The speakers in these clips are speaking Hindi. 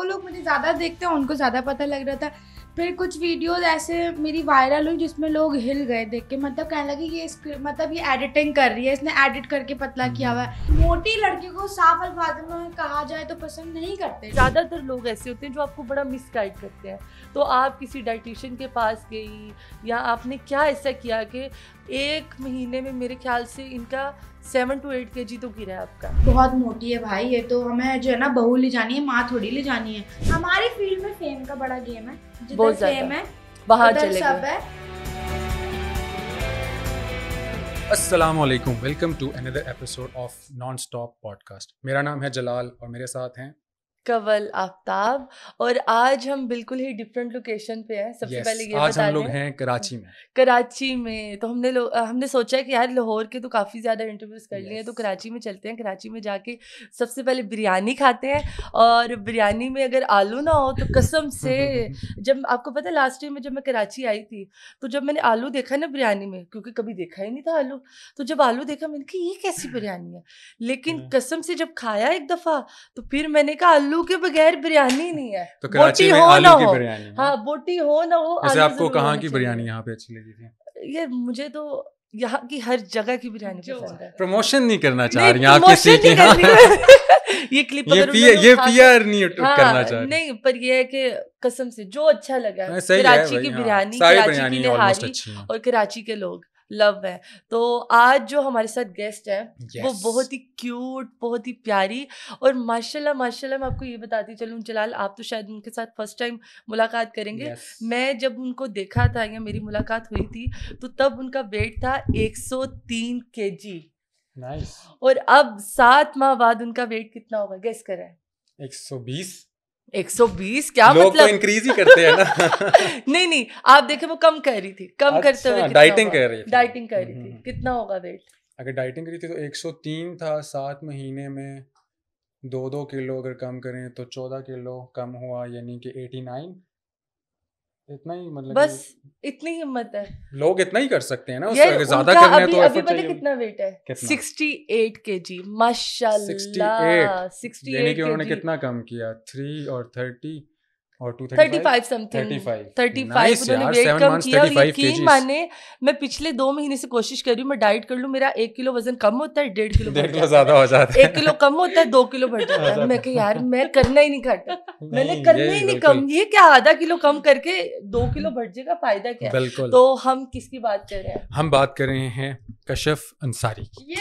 जो लोग मुझे ज़्यादा देखते हैं उनको ज़्यादा पता लग रहा था। फिर कुछ वीडियोस ऐसे मेरी वायरल हुई जिसमें लोग हिल गए देख के, मतलब कहने लगे ये मतलब ये एडिटिंग कर रही है, इसने एडिट करके पतला किया हुआ है। मोटी लड़की को साफ अल्फाज में कहा जाए तो पसंद नहीं करते। ज़्यादातर लोग ऐसे होते हैं जो आपको बड़ा मिसगाइड करते हैं। तो आप किसी डाइटिशियन के पास गई या आपने क्या ऐसा किया कि 1 महीने में मेरे ख्याल से इनका 7 to 8 kg तो गिरा है आपका। बहुत मोटी है भाई ये तो, हमें जो है ना बहू ले जानी है, माँ थोड़ी ले जानी है। हमारी फील्ड में फेम का बड़ा गेम है, जिधर फेम है बाहर उधर चले सब है। अस्सलामुअलैकुम, welcome to another episode of non stop podcast. मेरा नाम है जलाल और मेरे साथ हैं कवल, आफ्ताब। और आज हम बिल्कुल ही डिफरेंट लोकेशन पे हैं। सबसे पहले ये आज बता हम लोग दें, हैं कराची में। कराची में तो हमने सोचा है कि यार लाहौर के तो काफ़ी ज़्यादा इंटरव्यूज़ कर लिए हैं, तो कराची में चलते हैं। कराची में जाके सबसे पहले बिरयानी खाते हैं। और बिरयानी में अगर आलू ना हो तो कसम से, जब आपको पता है लास्ट टाइम में जब मैं कराची आई थी तो जब मैंने आलू देखा ना बिरयानी में, क्योंकि कभी देखा ही नहीं था आलू, तो जब आलू देखा मैंने कहा ये कैसी बिरयानी है। लेकिन कसम से जब खाया एक दफ़ा तो फिर मैंने कहा आलू के बगैर बिरयानी नहीं है। तो कराची में आलू की बिरयानी है। हाँ, बोटी हो ना हो। वैसे आपको कहाँ की बिरयानी यहाँ पे अच्छी लगी थी? यार मुझे तो यहाँ की हर जगह की बिरयानी पसंद है। प्रमोशन नहीं करना चाह रही हैं आप किसी की? ये क्लिप ये पीआर नहीं करना चाह रही। नहीं, पर ये है कि कसम से जो अच्छा लगा सही है कराची भाई, की हाँ। बिरयानी, सारी कराची बिरयानी की ऑलमोस्ट निहारी अच्छी हैं। और कराची के लोग लव है। तो आज जो हमारे साथ गेस्ट है वो बहुत ही क्यूट, बहुत ही प्यारी और माशाल्लाह माशाल्लाह। मैं आपको ये बताती चलूँ जलाल, आप तो शायद उनके साथ फर्स्ट टाइम मुलाकात करेंगे। मैं जब उनको देखा था या मेरी मुलाकात हुई थी तो तब उनका वेट था 103 kg। नाइस। और अब 7 माह बाद उनका वेट कितना होगा, गेस करें? 120। 120 क्या लोग मतलब? तो इंक्रीज ही करते हैं ना। नहीं, आप देखें वो कम कर रही थी, कम करते हुए डाइटिंग कर रही थी। डाइटिंग कर रही थी। कितना होगा वेट? अगर डाइटिंग करी थी तो 103 था। 7 महीने में 2 किलो अगर कम करें तो 14 किलो कम हुआ, यानी कि 89। इतना ही, मतलब बस इतनी हिम्मत है। लोग इतना ही कर सकते हैं ना। यार अगर ज्यादा उनका करना है तो अभी पता कितना वेट है? 68 kg। माशाल्लाह 68 यानी कि उन्होंने kg। कितना कम किया? 3 और 30 और 35 समथिंग। 35 उन्होंने वेट कम किया। और यकीन माने मैं पिछले 2 महीने से कोशिश कर रही हूँ मैं डाइट कर लूँ, मेरा 1 किलो वजन कम होता है, 1.5 किलो ज्यादा हो जाता है, 1 किलो कम होता है, 2 किलो बढ़ जाता है। मैं कह यार मैं करना ही नहीं घट, मैंने करना ही नहीं कम, ये क्या आधा किलो कम करके 2 किलो बढ़ जाएगा, फायदा क्या? बिल्कुल। तो हम किसकी बात कर रहे हैं? हम बात कर रहे हैं कशिफ अंसारी की।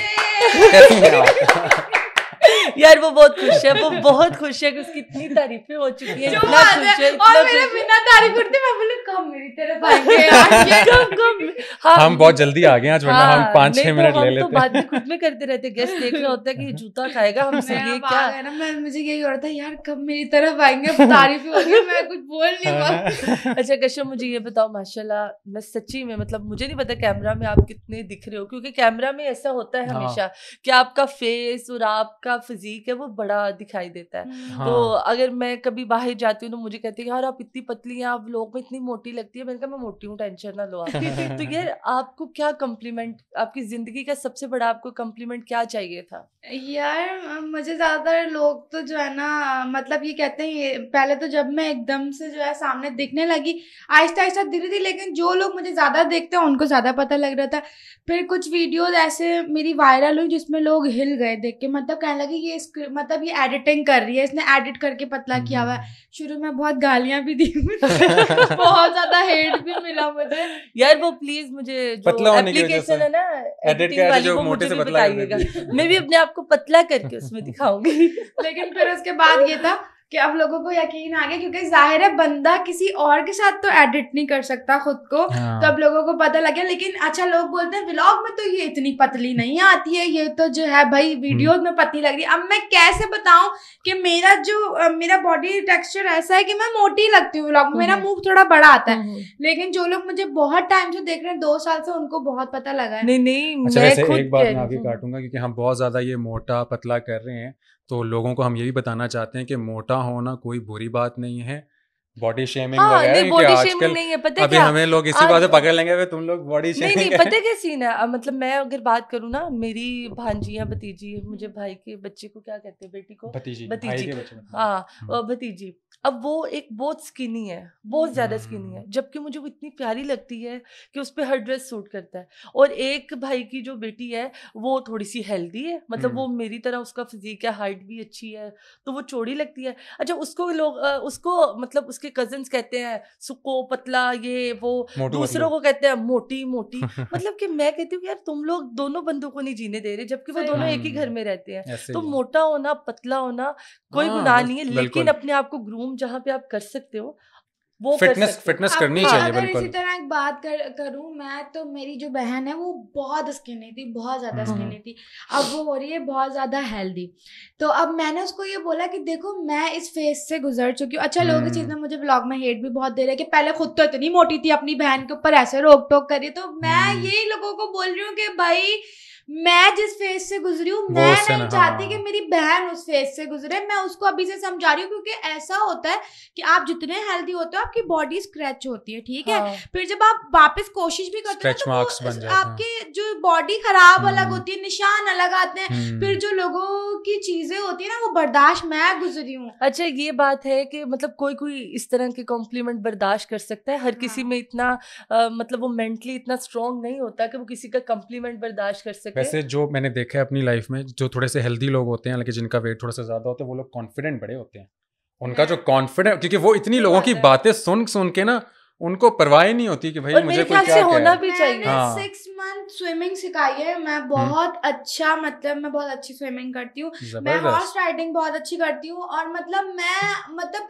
यार वो बहुत खुश है, वो बहुत खुश है कि उसकी इतनी तारीफें हो चुकी हैं, इतना खुश है, और मेरे बिना तारीफ करते मैं बोलूं कब मेरी तरफ आएंगे यार। हाँ, हम बहुत जल्दी आ गए आज, वरना हम 5-6 मिनट ले लेते। तो बात भी खुद में करते रहते, गेस्ट देख रहा होता है कि ये जूता खाएगा हमसे, ये क्या है ना। मैं मुझे यही हो रहा था यार कब मेरी तरफ आएंगे, तारीफ हो रही है, मैं कुछ बोल नहीं पा। अच्छा कश्यप, मुझे ये बताओ, माशाल्लाह मैं सच्ची में, मतलब मुझे नहीं पता कैमरा में आप कितने दिख रहे हो, क्योंकि कैमरा में ऐसा होता है हमेशा कि आपका फेस और आपका फिजिक है वो बड़ा दिखाई देता है। तो अगर मैं कभी बाहर जाती हूँ तो मुझे कहते हैं यार आप इतनी पतली हैं, आप लोग में इतनी मोटी लगती है। मैंने कहा मैं मोटी हूँ, टेंशन ना लो आप। तो यार आपको क्या कम्प्लीमेंट, आपकी जिंदगी का सबसे बड़ा आपको कम्प्लीमेंट क्या चाहिए था? यार मुझे ज्यादातर लोग तो जो है ना, मतलब ये कहते हैं, पहले तो जब मैं एकदम से जो है सामने दिखने लगी, आहिस्ता आहिस्ता धीरे धीरे, लेकिन जो लोग मुझे ज्यादा देखते हैं उनको ज्यादा पता लग रहा था। फिर कुछ वीडियोस ऐसे मेरी वायरल हुई जिसमें लोग हिल गए देख के, मतलब कहने लगे ये मतलब ये एडिटिंग कर रही है, इसने एडिट करके पतला किया हुआ है। शुरू में बहुत गालियां भी दी बहुत ज्यादा हेट भी मिला मुझे। यार वो प्लीज मुझे जो एप्लीकेशन है ना एडिटिंग वाली, वो मुझे भी बताइएगा, मैं भी अपने आप को पतला करके उसमें दिखाऊंगी। लेकिन फिर उसके बाद ये था कि अब लोगों को यकीन आ गया, क्योंकि जाहिर है बंदा किसी और के साथ तो एडिट नहीं कर सकता खुद को। तो अब लोगों को पता लग गया। लेकिन अच्छा, लोग बोलते हैं व्लॉग में तो ये इतनी पतली नहीं आती है, ये तो जो है भाई वीडियोस में पतली लग रही है। अब मैं कैसे बताऊं कि मेरा बॉडी टेक्सचर ऐसा है कि मैं मोटी लगती हूँ व्लॉग में, मेरा मुंह थोड़ा बड़ा आता है। लेकिन जो लोग मुझे बहुत टाइम से देख रहे हैं, 2 साल से, उनको बहुत पता लगा है। नहीं अच्छा, वैसे एक बात मैं आगे काटूंगा, क्योंकि हम बहुत ज्यादा ये मोटा पतला कर रहे हैं, तो लोगों को हम यही बताना चाहते हैं कि मोटा होना कोई बुरी बात नहीं है। बॉडी शेमिंग वगैरह, बॉडी शेमिंग नहीं है, पता है अभी क्या? हमें लोग इसी बात से पकड़ लेंगे, तुम लोग बॉडी शेमिंग नहीं पता क्या सीन है। मतलब मैं अगर बात करूँ ना, मेरी भांजी या भतीजी, मुझे भाई के बच्चे को क्या कहते हैं, बेटी को भतीजी, हाँ भतीजी, अब वो एक बहुत स्किनी है, बहुत ज़्यादा स्किनी है, जबकि मुझे वो इतनी प्यारी लगती है कि उस पे हर ड्रेस सूट करता है। और एक भाई की जो बेटी है वो थोड़ी सी हेल्दी है, मतलब वो मेरी तरह उसका फिजिक है, हाइट भी अच्छी है, तो वो चौड़ी लगती है। अच्छा, उसको लोग उसको मतलब उसके कजन्स कहते हैं सुक्को पतला, ये वो, दूसरों को कहते हैं मोटी मोटी। मतलब कि मैं कहती हूँ यार तुम लोग दोनों बंदों को नहीं जीने दे रहे, जबकि वो दोनों एक ही घर में रहते हैं। तो मोटा होना पतला होना कोई गुनाह नहीं है, लेकिन अपने आप को ग्रूम जहाँ पे आप कर सकते हो वो फिटनेस करनी चाहिए। अगर बिल्कुल। इसी तरह एक बात करूं मैं, तो मेरी जो बहन है वो बहुत स्किनी थी, बहुत ज्यादा स्किनी थी। अब वो हो रही है बहुत ज्यादा हेल्दी। तो अब मैंने उसको ये बोला कि देखो मैं इस फेज से गुजर चुकी हूँ। अच्छा, लोग इस चीज में मुझे व्लॉग में हेट भी बहुत दे रहे हैं कि पहले खुद तो इतनी मोटी थी, अपनी बहन के ऊपर ऐसे रोक टोक करी। तो मैं यही लोगों को बोल रही हूँ कि भाई मैं जिस फेज से गुजरी हूँ, मैं नहीं चाहती कि मेरी बहन उस फेज से गुजरे। मैं उसको अभी से समझा रही हूँ, क्योंकि ऐसा होता है कि आप जितने हेल्दी होते हो आपकी बॉडी स्क्रैच होती है, ठीक है। फिर जब आप वापस कोशिश भी करते हो तो आपकी जो बॉडी खराब अलग होती है, निशान अलग आते हैं। फिर जो लोगों की चीजें होती है ना, वो बर्दाश्त मैं गुजरी हूँ। अच्छा, ये बात है कि मतलब कोई कोई इस तरह के कॉम्प्लीमेंट बर्दाश्त कर सकता है, हर किसी में इतना मतलब वो मेंटली इतना स्ट्रांग नहीं होता कि वो किसी का कॉम्प्लीमेंट बर्दाश्त कर सके। वैसे जो मैंने देखा है अपनी लाइफ में, जो थोड़े से हेल्दी लोग होते हैं लेकिन जिनका वेट थोड़ा सा ज्यादा होता है, वो लोग कॉन्फिडेंट बड़े होते हैं। उनका जो कॉन्फिडेंस, क्योंकि वो इतनी लोगों की बातें सुन के ना उनको परवाह ही नहीं होती कि भाई मुझे कोई क्या कहे। होना भी चाहिए। मैंने 6 मंथ स्विमिंग सिखाई है, मैं बहुत अच्छा, मतलब मैं बहुत अच्छी स्विमिंग करती हूँ, मैं हॉर्स राइडिंग बहुत अच्छी करती हूँ। और मतलब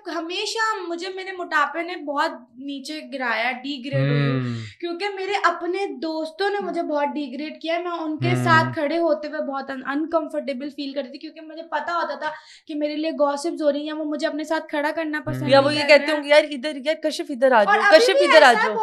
हमेशा मुझे मेरे मोटापे ने बहुत नीचे गिराया, डिग्रेड हुई हूँ, क्योंकि मेरे अपने दोस्तों ने मुझे बहुत डिग्रेड किया। मैं उनके साथ खड़े होते हुए बहुत अनकंफर्टेबल फील करती थी, क्योंकि मुझे पता होता था कि मेरे लिए गॉसिप्स हो रही हैं, वो मुझे अपने साथ खड़ा करना पसंद या वो ये कहते होंगे यार इधर, यार कशिफ इधर आ जाओ, कशिफ इधर आ जाओ,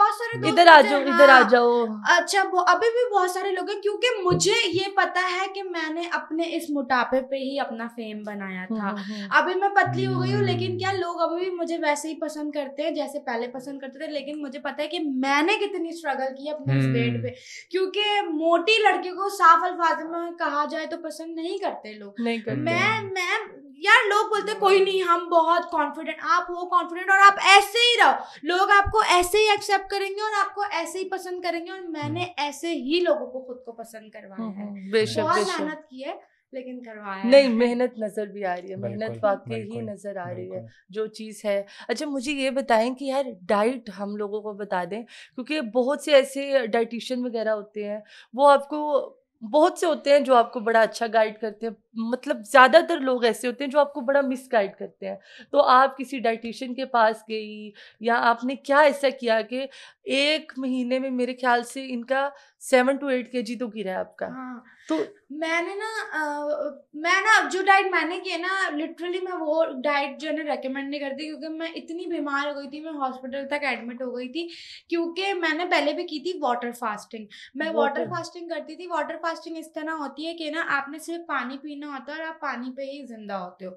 इधर आ जाओ, इधर आ जाओ। अच्छा, वो अभी भी बहुत सारे लोग हैं, क्योंकि मुझे ये पता है कि मैंने अपने इस मोटापे पे ही अपना फेम बनाया था। अभी मैं पतली हो गई हूँ, लेकिन क्या लोग अभी भी मुझे वैसे ही पसंद करते हैं जैसे पहले पसंद करते थे। लेकिन मुझे पता है कि मैंने कितनी स्ट्रगल की अपने इस वेट पे, क्योंकि मोटी लड़की को साफ अल्फाज में कहा जाए तो पसंद नहीं करते लोग। नहीं करते। मैं यार, लोग बोलते कोई नहीं, हम बहुत कॉन्फिडेंट, आप हो कॉन्फिडेंट और आप ऐसे ही रहो, लोग आपको ऐसे ही एक्सेप्ट करेंगे और आपको ऐसे ही पसंद करेंगे। और मैंने ऐसे ही लोगों को खुद को पसंद करवाया है, बहुत मेहनत की है, लेकिन करवाया नहीं, मेहनत नजर भी आ रही है, मेहनत वाकई ही नजर आ रही है जो चीज़ है। अच्छा, मुझे ये बताएं कि यार डाइट हम लोगों को बता दें, क्योंकि बहुत से ऐसे डाइटिशियन वगैरह होते हैं, वो आपको बहुत से होते हैं जो आपको बड़ा अच्छा गाइड करते हैं, मतलब ज़्यादातर लोग ऐसे होते हैं जो आपको बड़ा मिस गाइड करते हैं। तो आप किसी डाइटिशियन के पास गई, या आपने क्या ऐसा किया कि 1 महीने में मेरे ख्याल से इनका 7 to 8 kg तो गिरा है आपका? हाँ, तो मैंने ना जो डाइट मैंने की है ना, लिटरली मैं वो डाइट जो है ना रेकमेंड नहीं करती, क्योंकि मैं इतनी बीमार हो गई थी, मैं हॉस्पिटल तक एडमिट हो गई थी, क्योंकि मैंने पहले भी की थी वाटर फास्टिंग। मैं वाटर फास्टिंग करती थी। वाटर फास्टिंग इस तरह होती है कि ना आपने सिर्फ पानी पीना होता है और आप पानी पे ही जिंदा होते हो।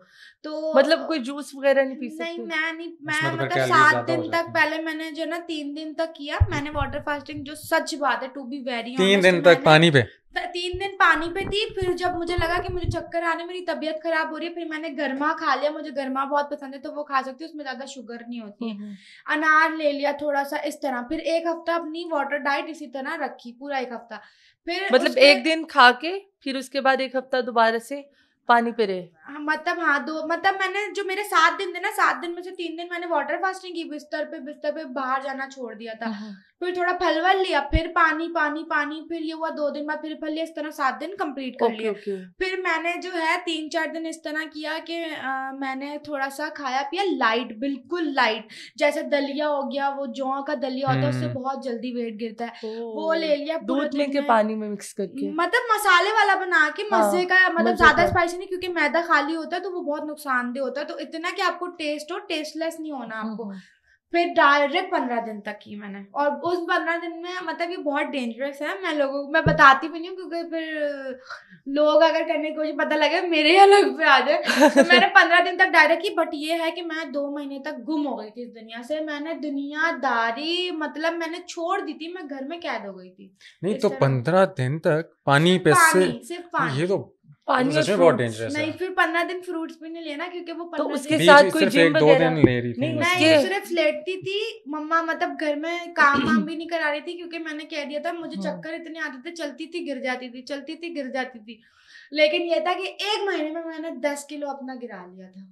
तो मतलब कोई जूस वगैरह नहीं पी सकते? नहीं, मैं मतलब 7 दिन तक, पहले मैंने जो ना 3 दिन तक किया मैंने वाटर फास्टिंग, जो सच बात है, टू बी वेरी ऑनेस्ट, 3 दिन तक पानी पे, 3 दिन पानी पे थी। फिर जब मुझे लगा कि मुझे चक्कर आने, मेरी तबीयत खराब हो रही है, फिर मैंने गरमा खा लिया। मुझे गरमा बहुत पसंद है, तो वो खा सकती हूँ, उसमें ज्यादा शुगर नहीं होती है। अनार ले लिया थोड़ा सा, इस तरह। फिर 1 हफ्ता अपनी वाटर डाइट इसी तरह रखी, पूरा 1 हफ्ता। फिर मतलब 1 दिन खा के फिर उसके बाद 1 हफ्ता दोबारा से पानी पे रहे? मतलब मैंने जो मेरे 7 दिन थे ना, 7 दिन में से 3 दिन मैंने वाटर फास्टिंग की, बिस्तर पे बाहर जाना छोड़ दिया था। फिर थोड़ा फल वल लिया, फिर पानी, फिर ये हुआ 2 दिन बाद फिर फल लिया, इस तरह 7 दिन कंप्लीट कर लिया। फिर मैंने जो है 3-4 दिन इस तरह किया कि मैंने थोड़ा सा खाया पिया लाइट, बिल्कुल लाइट, जैसे दलिया हो गया, वो जौ का दलिया होता है, उससे बहुत जल्दी वेट गिरता है, वो ले लिया दूध में के पानी में मिक्स करके, मतलब मसाले वाला बना के, मजे का, मतलब ज्यादा स्पाइसी नहीं, क्योंकि मैदा खाली होता है तो वो बहुत नुकसानदेह होता है, तो इतना कि आपको टेस्ट हो, टेस्टलेस नहीं होना आपको। फिर डायरेक्ट 15 दिन तक की मैंने, और उस 15 दिन में, मतलब ये बहुत डेंजरस है, मैं लोगों को मैं बताती भी नहीं हूँ, क्योंकि फिर लोग अगर करने की कोशिश, पता लगे मेरे अलग पे आ जाए। तो मैंने 15 दिन तक डायरेक्ट की, बट ये है कि मैं 2 महीने तक गुम हो गई थी इस दुनिया से। मैंने दुनियादारी, मतलब मैंने छोड़ दी थी, मैं घर में कैद हो गई थी। नहीं तो 15 दिन तक पानी पे, सिर्फ पानी, ये तो पानी सच और में बहुत fruits। डेंजरस नहीं है। फिर 15 दिन फ्रूट्स भी नहीं लेना क्योंकि वो तो 15 उसके दिन साथ बीच कोई सिर्फ जिम 1-2 वगैरह दिन ले रही थी नहीं, बस। मैं उसके सिर्फ लेटती थी। मम्मा मतलब घर में काम वाम भी नहीं करा रही थी क्योंकि मैंने कह दिया था मुझे चक्कर इतने आते थे, चलती थी गिर जाती थी, चलती थी गिर जाती थी। लेकिन ये था कि 1 महीने में मैंने 10 किलो अपना गिरा लिया था।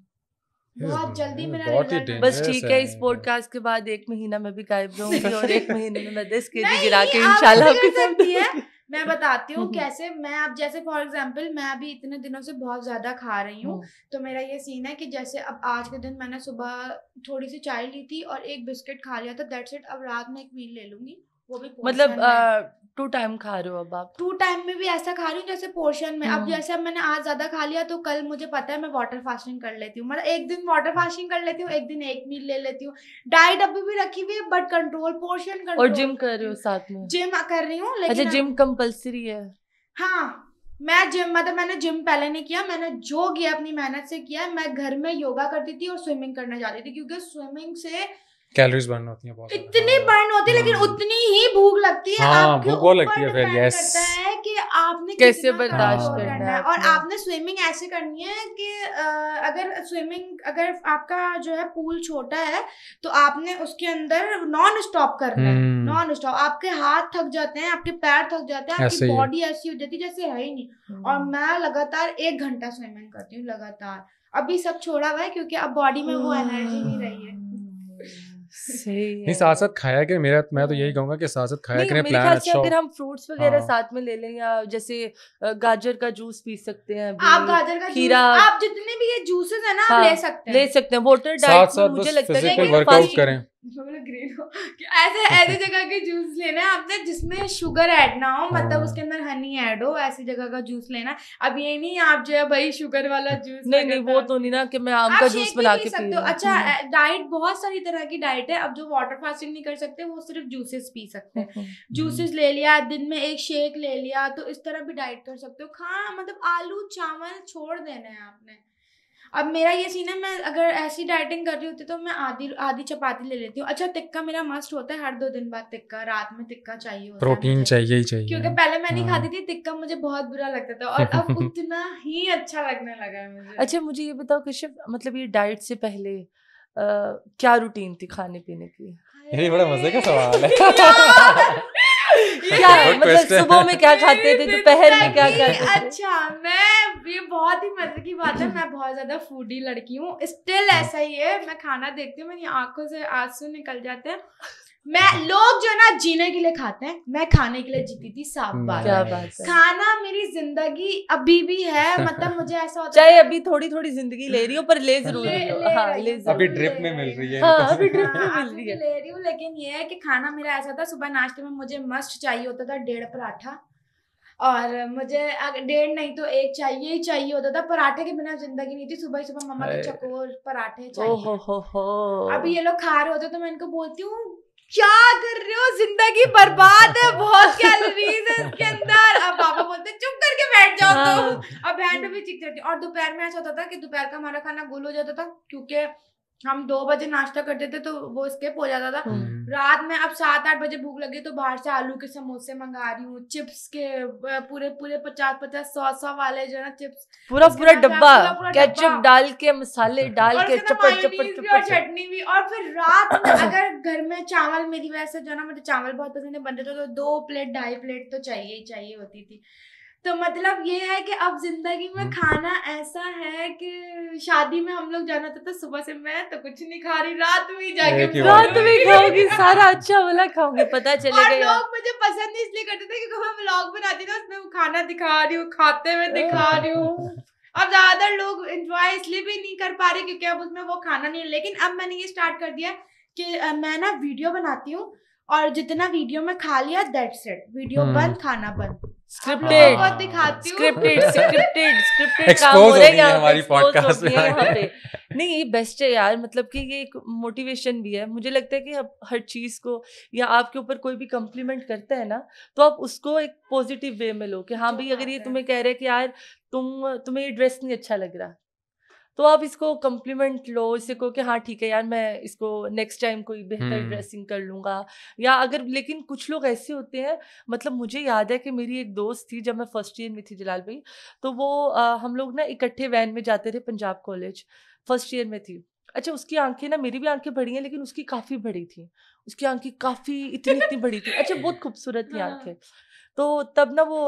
बहुत जल्दी मेरा बहुत ही रिजल्ट बस dangerous ठीक है, है इस ये। पॉडकास्ट के बाद 1 महीना मैं भी गायब रहूंगी और 1 महीने में मैं 10 केजी नहीं, गिरा के आप इंशाल्लाह भी कर आपके सकती है। सामने मैं बताती हूँ कैसे। मैं अब जैसे फॉर एग्जांपल मैं अभी इतने दिनों से बहुत ज्यादा खा रही हूँ, तो मेरा ये सीन है कि जैसे अब आज के दिन मैंने सुबह थोड़ी सी चाय ली थी और एक बिस्किट खा लिया था, दैट्स इट। अब रात में एक मील ले लूंगी, वो भी मतलब पोर्शन में। 2 टाइम खा रहे हो अब आप? 2 टाइम में भी ऐसा खा रही हूँ जैसे पोर्शन में। अब जैसे अब मैंने आज ज्यादा खा लिया तो कल मुझे पता है मैं वाटर फास्टिंग कर लेती हूँ, मतलब एक दिन वाटर फास्टिंग कर लेती हूँ, एक दिन एक मील ले लेती हूँ। डाइट अभी भी रखी हुई है बट कंट्रोल, पोर्शन कंट्रोल। और जिम कर रहे हो साथ में? जिम कर रही हूँ अच्छा, लेकिन जिम कंपलसरी है? हाँ, मैं जिम मतलब मैंने जिम पहले नहीं किया, मैंने जो किया अपनी मेहनत से किया। मैं घर में योगा करती थी और स्विमिंग करने जाती थी क्योंकि स्विमिंग से कैलोरीज बर्न होती हैं बहुत ज्यादा। इतनी बर्न होती है लेकिन उतनी ही भूख लगती है। हाँ, आपके भूख बहुत ऊपर लगती है फिर, डिपेंड yes। करता है कि आपने कैसे कितना बर्दाश्त कंट्रोल करना है और आपने। आपने स्विमिंग ऐसे करनी है कि अगर स्विमिंग अगर आपका जो है पूल छोटा है तो आपने उसके अंदर नॉन स्टॉप करना है। Non stop. आपके हाथ थक जाते हैं, आपके पैर थक जाते हैं, ऐसे आपकी ही है। बॉडी ऐसी हो जाती है जैसे है ही नहीं। और मैं लगातार 1 घंटा स्विमिंग करती हूँ लगातार। अभी सब छोड़ा हुआ है क्योंकि अब बॉडी में वो एनर्जी नहीं रही है। सही है। नहीं, साथ साथ खाया करें। मैं तो यही कहूंगा कि साथ साथ खाया नहीं, करें, मेरे प्लान ख्याल से अच्छा अगर हो। हम फ्रूट्स वगैरह हाँ। साथ में ले लें, या जैसे गाजर का जूस पी सकते हैं अभी, आप गाजर का खीरा, जूस, आप जितने भी ये जूसेस है ना हाँ, आप ले सकते हैं। ले सकते हैं। वाटर साथ डाइट में साथ मुझे बस लगता है फिजिकल कि वर्कआउट फास्ट करें। ग्रीन हो कि ऐसे ऐसी जगह के जूस लेना है आपने जिसमें शुगर ऐड ना हो, मतलब हाँ। उसके अंदर हनी ऐड हो, ऐसी जगह का जूस लेना। अब ये नहीं आप जो है भाई शुगर वाला जूस नहीं वो तो नहीं ना कि मैं आम आप का शेक जूस भी बना पी के पी सकते रही हो। हूँ। अच्छा, डाइट बहुत सारी तरह की डाइट है। अब जो वाटर फास्टिंग नहीं कर सकते वो सिर्फ जूसेस पी सकते हैं। जूसेस ले लिया, दिन में एक शेक ले लिया, तो इस तरह भी डाइट कर सकते हो। मतलब आलू चावल छोड़ देना है आपने। अब मेरा ये सीन है, मैं अगर ऐसी डाइटिंग कर रही होती तो मैं आधी चपाती ले लेती हूँ। अच्छा, टिक्का मेरा मस्ट होता है, हर 2 दिन बाद टिक्का, रात में टिक्का चाहिए होता है प्रोटीन मुझे। चाहिए ही चाहिए। क्योंकि पहले मैं नहीं खाती थी टिक्का, मुझे बहुत बुरा लगता था और अब उतना ही अच्छा लगने लगा है मुझे। अच्छा, मुझे ये बताओ कश्यप, मतलब ये डाइट से पहले क्या रूटीन थी खाने पीने की? ये बड़ा मजे का सवाल है। क्या मतलब सुबह में क्या खाते थे, दोपहर में क्या खाते थे? अच्छा, मैं ये बहुत ही मजे की बात है, मैं बहुत ज्यादा फूडी लड़की हूँ, स्टिल ऐसा ही है। मैं खाना देखती हूँ, मेरी आंखों से आंसू निकल जाते हैं। मैं लोग जो ना जीने के लिए खाते हैं, मैं खाने के लिए जीती थी। साफ बात क्या है, बात है। खाना मेरी जिंदगी अभी भी है। मतलब मुझे ऐसा होता चाहे है अभी थोड़ी थोड़ी जिंदगी ले रही हो पर ले जरूर रही हो। हाँ, ले जरूर। अभी ड्रिप में मिल रही है। हाँ, अभी ड्रिप में हाँ, मिल रही है। ले रही हूँ। लेकिन ये है कि खाना मेरा ऐसा था, सुबह नाश्ते में मुझे मस्ट चाहिए होता था 1.5 पराठा, और मुझे 1.5 नहीं तो 1 चाहिए ही चाहिए होता था। पराठे के बिना जिंदगी नहीं थी। सुबह सुबह मम्मा के चकोर पराठे चाहिए। हो। अभी ये लोग खा रहे होते तो मैं इनको बोलती हूँ क्या कर रहे हो, जिंदगी बर्बाद है, बहुत कैलोरीज है इसके अंदर। अब पापा बोलते चुप करके बैठ जाओ तो। अब बहन भी चिक करती। और दोपहर में ऐसा होता था कि दोपहर का हमारा खाना गुल हो जाता था क्योंकि हम 2 बजे नाश्ता करते थे तो वो स्किप हो जाता था। रात में अब 7-8 बजे भूख लगी तो बाहर से आलू के समोसे मंगा रही हूँ, चिप्स के पूरे 50-50 100 वाले जो है चिप्स, पूरा डब्बा पूरा केचप डाल के, मसाले डाल के, चपट भी और चटनी भी। और फिर रात में अगर घर में चावल, मेरी वजह से जो ना मुझे चावल बहुत पसंद है, बनते तो 2 प्लेट 2.5 प्लेट तो चाहिए ही चाहिए होती थी। तो मतलब ये है कि अब जिंदगी में खाना ऐसा है कि शादी में हम लोग जाना था तो सुबह से मैं तो कुछ नहीं खा रही, रात में जाके रात में खाओगी सारा अच्छा वाला खाओगी, पता चलेगा। और लोग मुझे पसंद इसलिए करते थे क्योंकि मैं व्लॉग बनाती ना, उसमें वो खाना दिखा रही हूँ, खाते हुए दिखा रही हूँ। अब ज्यादातर लोग एंजॉय इसलिए भी नहीं कर पा रहे क्योंकि अब उसमें वो खाना नहीं है। लेकिन अब मैंने ये स्टार्ट कर दिया कि मैं ना वीडियो बनाती हूँ और जितना वीडियो में खा लिया दैट्स इट, वीडियो बंद, खाना बंद। स्क्रिप्टेड काम हो रहा है हमारी पॉडकास्ट में यहाँ पे। नहीं, ये बेस्ट है यार, मतलब कि ये एक मोटिवेशन भी है। मुझे लगता है कि अब हर चीज को, या आपके ऊपर कोई भी कम्प्लीमेंट करता है ना, तो आप उसको एक पॉजिटिव वे में लो कि हाँ भाई, अगर ये तुम्हें कह रहे हैं कि यार तुम्हें ये ड्रेस नहीं अच्छा लग रहा, तो आप इसको कम्प्लीमेंट लो, इससे कहो कि हाँ ठीक है यार मैं इसको नेक्स्ट टाइम कोई बेहतर ड्रेसिंग कर लूँगा। या अगर, लेकिन कुछ लोग ऐसे होते हैं, मतलब मुझे याद है कि मेरी एक दोस्त थी जब मैं फर्स्ट ईयर में थी जलाल भाई, तो वो हम लोग ना इकट्ठे वैन में जाते थे पंजाब कॉलेज, फर्स्ट ईयर में थी। अच्छा, उसकी आंखें ना, मेरी भी आंखें बड़ी हैं लेकिन उसकी काफ़ी बड़ी थी, उसकी आंखें काफ़ी इतनी बड़ी थी। अच्छा, बहुत खूबसूरत थी आंखें। तो तब ना वो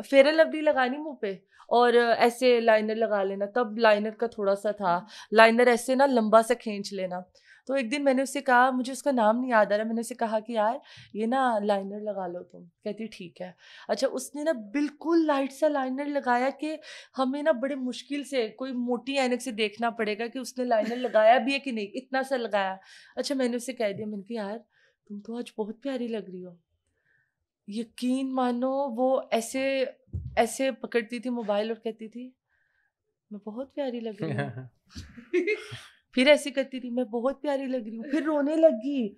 फेयर एंड लवली लगानी मुँह पे और ऐसे लाइनर लगा लेना, तब लाइनर का थोड़ा सा था, लाइनर ऐसे ना लंबा सा खींच लेना। तो एक दिन मैंने उससे कहा, मुझे उसका नाम नहीं याद आ रहा, मैंने उससे कहा कि यार ये ना लाइनर लगा लो तुम। कहती ठीक है। अच्छा, उसने ना बिल्कुल लाइट सा लाइनर लगाया कि हमें ना बड़े मुश्किल से कोई मोटी ऐनक से देखना पड़ेगा कि उसने लाइनर लगाया भी है कि नहीं, इतना सा लगाया। अच्छा, मैंने उससे कह दिया, मैंने कहा यार तुम तो आज बहुत प्यारी लग रही हो। यकीन मानो वो ऐसे ऐसे पकड़ती थी मोबाइल और कहती थी मैं बहुत प्यारी लग रही हूँ। फिर ऐसे करती थी, मैं बहुत प्यारी लग रही हूँ। फिर रोने लगी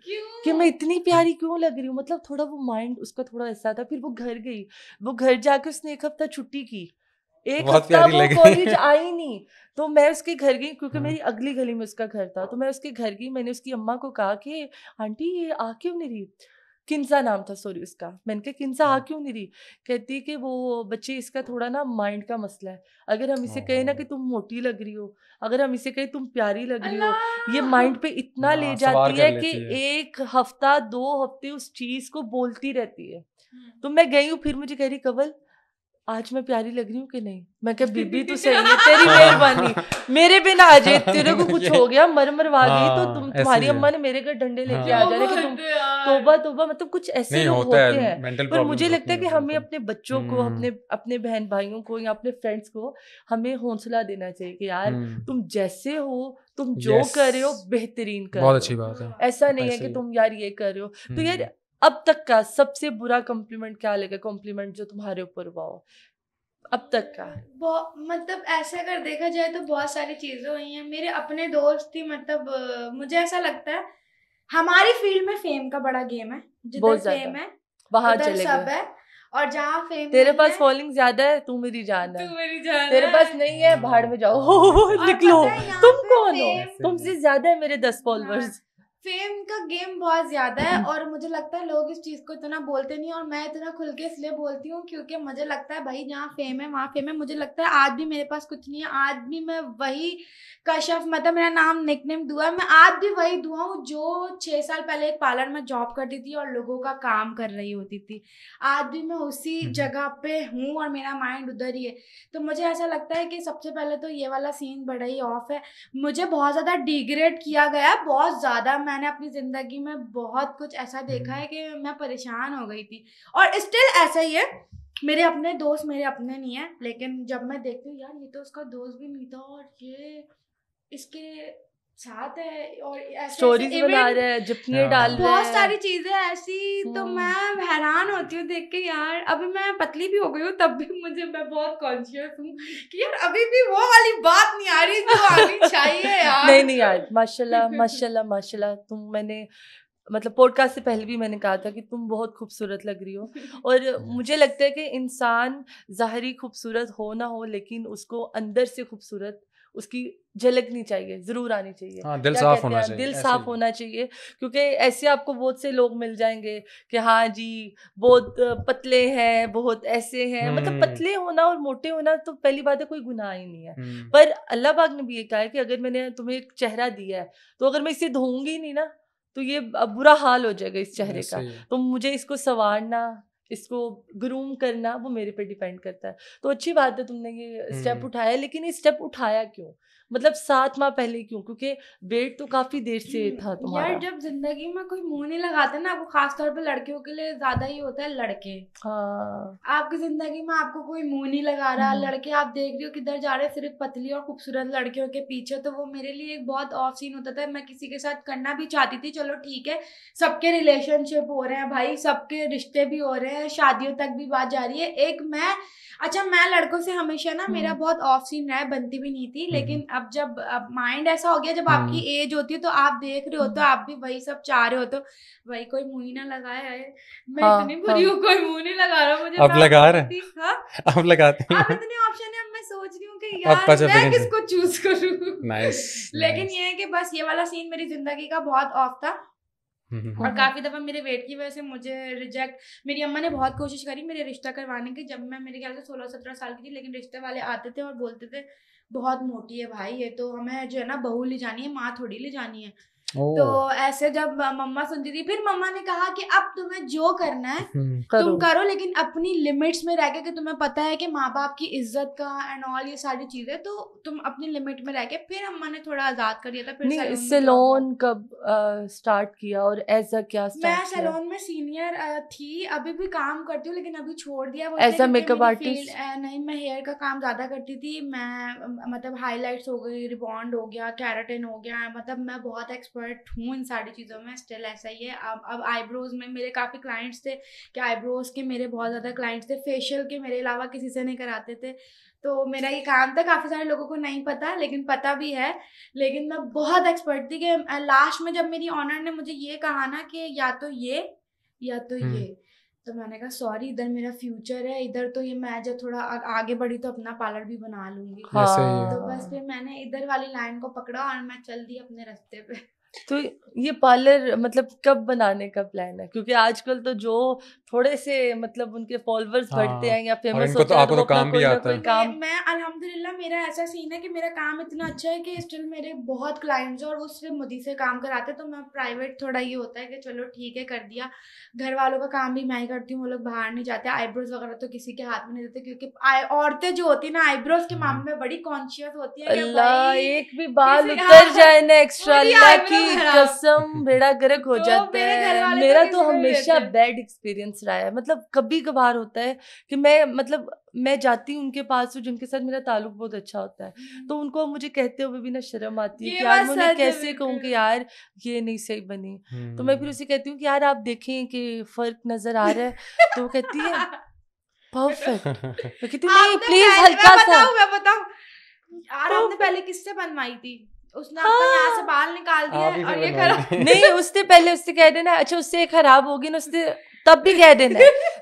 कि मैं इतनी प्यारी क्यों लग रही हूँ। मतलब थोड़ा वो माइंड उसका थोड़ा ऐसा था। फिर वो घर गई, वो घर जाके उसने 1 हफ्ता छुट्टी की, 1 हफ्ता वो कॉलेज आई नहीं। तो मैं उसके घर गई, क्योंकि मेरी अगली गली में उसका घर था। तो मैं उसके घर गई, मैंने उसकी अम्मा को कहा कि आंटी ये आ क्यों नहीं रही। किंजा नाम था, सॉरी उसका। मैंने कहा किंजा आ क्यों नहीं रही। कहती कि वो बच्चे, इसका थोड़ा ना माइंड का मसला है। अगर हम इसे कहें ना कि तुम मोटी लग रही हो, अगर हम इसे कहें तुम प्यारी लग रही हो, ये माइंड पे इतना ले जाती है कि 1 हफ्ता 2 हफ्ते उस चीज को बोलती रहती है। तो मैं गई हूँ, फिर मुझे कह रही कवल आज मैं प्यारी लग रही हूँ कि नहीं। मैं कहा बीबी तू सही है, तेरी मेहरबानी, मेरे बिना आ जाए, तेरे को कुछ हो गया मरवा गई तो तुम्हारी अम्मा ने मेरे घर डंडे लेके आ जाने कि तुम तोबा तोबा। मतलब कुछ ऐसे लोग होते हैं। पर मुझे लगता है कि हमें अपने बच्चों को, अपने बहन भाइयों को या अपने फ्रेंड्स को हमें हौसला देना चाहिए कि यार तुम जैसे हो, तुम जो कर रहे हो बेहतरीन कर रहे हो। बहुत अच्छी बात है। ऐसा नहीं है कि तुम यार ये कर रहे हो। तो यार अब तक का सबसे बुरा कॉम्प्लीमेंट क्या लगा, कॉम्प्लीमेंट जो तुम्हारे ऊपर हुआ हो अब तक का? मतलब ऐसे अगर देखा जाए तो बहुत सारी चीजें हुई हैं। मेरे अपने दोस्त ही, मतलब मुझे ऐसा लगता है हमारी फील्ड में फेम का बड़ा गेम है। जिधर फेम है वहां चले सब है, और जहाँ फेम तेरे पास फॉलोइंग ज्यादा है, तू मेरी जान है, तेरे पास नहीं है भाड़ में जाओ निकलो। तुम कौन हो, तुमसे ज्यादा है मेरे 10 फॉलोअर्स। फेम का गेम बहुत ज्यादा है, और मुझे लगता है लोग इस चीज को इतना बोलते नहीं, और मैं इतना खुल के इसलिए बोलती हूँ क्योंकि मुझे लगता है भाई जहाँ फेम है वहाँ फेम है। मुझे लगता है आज भी मेरे पास कुछ नहीं है, आज भी मैं वही कश्यप, मतलब मेरा नाम निकनेम दुआ है, मैं आज भी वही दुआ हूँ जो 6 साल पहले एक पार्लर में जॉब करती थी और लोगों का काम कर रही होती थी। आज भी मैं उसी जगह पे हूँ और मेरा माइंड उधर ही है। तो मुझे ऐसा लगता है कि सबसे पहले तो ये वाला सीन बड़ा ही ऑफ है। मुझे बहुत ज्यादा डिग्रेड किया गया, बहुत ज्यादा। मैंने अपनी जिंदगी में बहुत कुछ ऐसा देखा है कि मैं परेशान हो गई थी, और स्टिल ऐसा ही है। मेरे अपने दोस्त मेरे अपने नहीं है, लेकिन जब मैं देखती हूँ यार ये तो उसका दोस्त भी नहीं था और ये इसके साथ है, और ऐसे स्टोरीज बना रहे हैं, जिपनियां डाल रहे हैं, बहुत सारी चीजें ऐसी। तो मैं हैरान होती हूँ देख के यार। अभी मैं पतली भी हो गई हूँ, तब भी मैं बहुत कॉन्शियस हूँ कि यार अभी भी वो वाली बात नहीं आ रही जो आनी चाहिए यार। नहीं यार, माशाल्लाह माशाल्लाह माशाल्लाह। तुम, मैंने मतलब पॉडकास्ट से पहले भी मैंने कहा था कि तुम बहुत खूबसूरत लग रही हो। और मुझे लगता है कि इंसान ज़ाहिरी खूबसूरत हो ना हो, लेकिन उसको अंदर से खूबसूरत उसकी झलकनी चाहिए, जरूर आनी चाहिए। हाँ, दिल साफ होना चाहिए, दिल साफ होना चाहिए। क्योंकि ऐसे आपको बहुत से लोग मिल जाएंगे कि हाँ जी बहुत पतले हैं, बहुत ऐसे हैं। मतलब पतले होना और मोटे होना तो पहली बात है कोई गुनाह ही नहीं है। पर अल्लाह पाक ने भी ये कहा है कि अगर मैंने तुम्हें एक चेहरा दिया है तो अगर मैं इसे धोऊंगी नहीं ना तो ये बुरा हाल हो जाएगा इस चेहरे का। तो मुझे इसको संवारना, इसको ग्रूम करना वो मेरे पे डिपेंड करता है। तो अच्छी बात है तुमने ये स्टेप उठाया, लेकिन ये स्टेप उठाया क्यों? मतलब 7 माह पहले क्यों? क्योंकि वेट तो काफी देर से था तुम्हारा। यार जब जिंदगी में कोई मुंह नहीं लगाते ना, आपको खासतौर पे लड़कियों के लिए ज्यादा ही होता है। लड़के आपकी जिंदगी में आपको कोई मुंह नहीं लगा रहा, लड़के आप देख रही हो किधर जा रहे हैं, सिर्फ पतली और खूबसूरत लड़कियों के पीछे। तो वो मेरे लिए एक बहुत ऑफ सीन होता था। मैं किसी के साथ करना भी चाहती थी, चलो ठीक है सबके रिलेशनशिप हो रहे हैं भाई, सबके रिश्ते भी हो रहे है, शादियों तक भी बात जा रही है। एक मैं लड़कों से हमेशा ना मेरा बहुत ऑफ सीन रहा है, बनती भी नहीं थी, लेकिन अब जब माइंड ऐसा हो गया, जब आपकी एज होती है तो आप देख रहे हो तो आप भी वही सब चाह रहे हो, तो वही कोई मुंह ही ना लगाया है। मैं इतनी बुरी हूँ, कोई मुंह नहीं लगा रहा मुझे। अब लगा रहे अब लगाते हैं, अब इतने ऑप्शन है, अब मैं सोच रही हूँ कि यार मैं किसको चूज करूँ। नाइस। लेकिन ये है कि बस ये वाला सीन मेरी जिंदगी का बहुत ऑफ था, और काफी दफा मेरे वेट की वजह से मुझे रिजेक्ट, मेरी अम्मा ने बहुत कोशिश करी मेरे रिश्ता करवाने की, जब मैं मेरे ख्याल से 16-17 साल की थी, लेकिन रिश्ते वाले आते थे और बोलते थे बहुत मोटी है भाई ये, तो हमें जो है ना बहू ले जानी है, माँ थोड़ी ले जानी है। तो ऐसे जब मम्मा सुनती थी, फिर मम्मा ने कहा कि अब तुम्हें जो करना है तुम करो, लेकिन अपनी लिमिट्स में रह के, कि तुम्हें पता है कि माँ बाप की इज्जत का एंड ऑल ये सारी चीजें, तो तुम अपनी लिमिट में रह के। फिर अम्मा ने थोड़ा आजाद कर दिया था। फिर सैलून कब स्टार्ट किया और एज अ क्या स्टार्ट मैं सैलून में सीनियर थी, अभी भी काम करती हूँ, लेकिन अभी छोड़ दिया। एज अ मेकअप आर्टिस्ट नहीं, मैं हेयर का काम ज्यादा करती थी। मैं मतलब हाईलाइट्स हो गई, रिबॉन्ड हो गया, कैराटिन हो गया, मतलब मैं बहुत एक्सपर्ट हूँ इन सारी चीज़ों में। स्टिल ऐसा ही है। अब आईब्रोज में मेरे काफ़ी क्लाइंट्स थे, कि आईब्रोज के मेरे बहुत ज़्यादा क्लाइंट्स थे, फेशियल के मेरे अलावा किसी से नहीं कराते थे। तो मेरा ये काम था, काफ़ी सारे लोगों को नहीं पता, लेकिन पता भी है। लेकिन मैं बहुत एक्सपर्ट थी कि लास्ट में जब मेरी ऑनर ने मुझे ये कहा ना कि या तो ये या तो ये, तो मैंने कहा सॉरी, इधर मेरा फ्यूचर है, इधर तो ये मैं जब थोड़ा आगे बढ़ी तो अपना पार्लर भी बना लूंगी। तो बस फिर मैंने इधर वाली लाइन को पकड़ा और मैं चल दी अपने रास्ते पे। तो ये पार्लर मतलब कब बनाने का प्लान है? क्योंकि आजकल तो जो थोड़े से मतलब उनके फॉलोअर्स बढ़ते हैं या फेमस होते हैं, तो काम भी आता है। मैं अल्हम्दुलिल्लाह मेरा ऐसा सीन है कि मेरा काम इतना अच्छा है कि स्टिल मेरे बहुत क्लाइंट्स हैं और वो सिर्फ मुझे से काम कराते, तो मैं प्राइवेट थोड़ा ये होता है कि चलो ठीक है कर दिया। घर वालों का काम भी मैं ही करती हूँ, वो लोग बाहर नहीं जाते। आईब्रोज वगैरह तो किसी के हाथ में नहीं देते, क्योंकि औरतें जो होती है ना आईब्रोज के मामले में बड़ी कॉन्शियस होती है। अल्लाह, एक भी बाल उतर जाए ना एक्स्ट्रा, अल्लाह की कसम बेड़ा गर्क हो जाता है। मेरा तो हमेशा बैड एक्सपीरियंस रहा है। मतलब कभी कभार होता है कि मैं जाती हूँ उनके पास जिनके साथ मेरा ताल्लुक बहुत अच्छा होता है, तो उनको मुझे कहते हुए भी ना शर्म आती है कि यार मैं उन्हें कैसे कहूँ कि यार ये नहीं सही बनी। तो मैं फिर उसे कहती हूँ कि यार आप देखें कि फर्क नजर आ रहा है, तो वो कहती है परफेक्ट। मैं कहती हूँ नहीं प्लीज हल्का सा। मैं बताऊँ यार, आपने पहले किससे बनवाई थी? उसने आपका यहाँ से बाल निकाल दिया और ये खराब नहीं, उससे पहले उससे कह देना, अच्छा उससे खराब होगी ना, उससे तब भी कह देना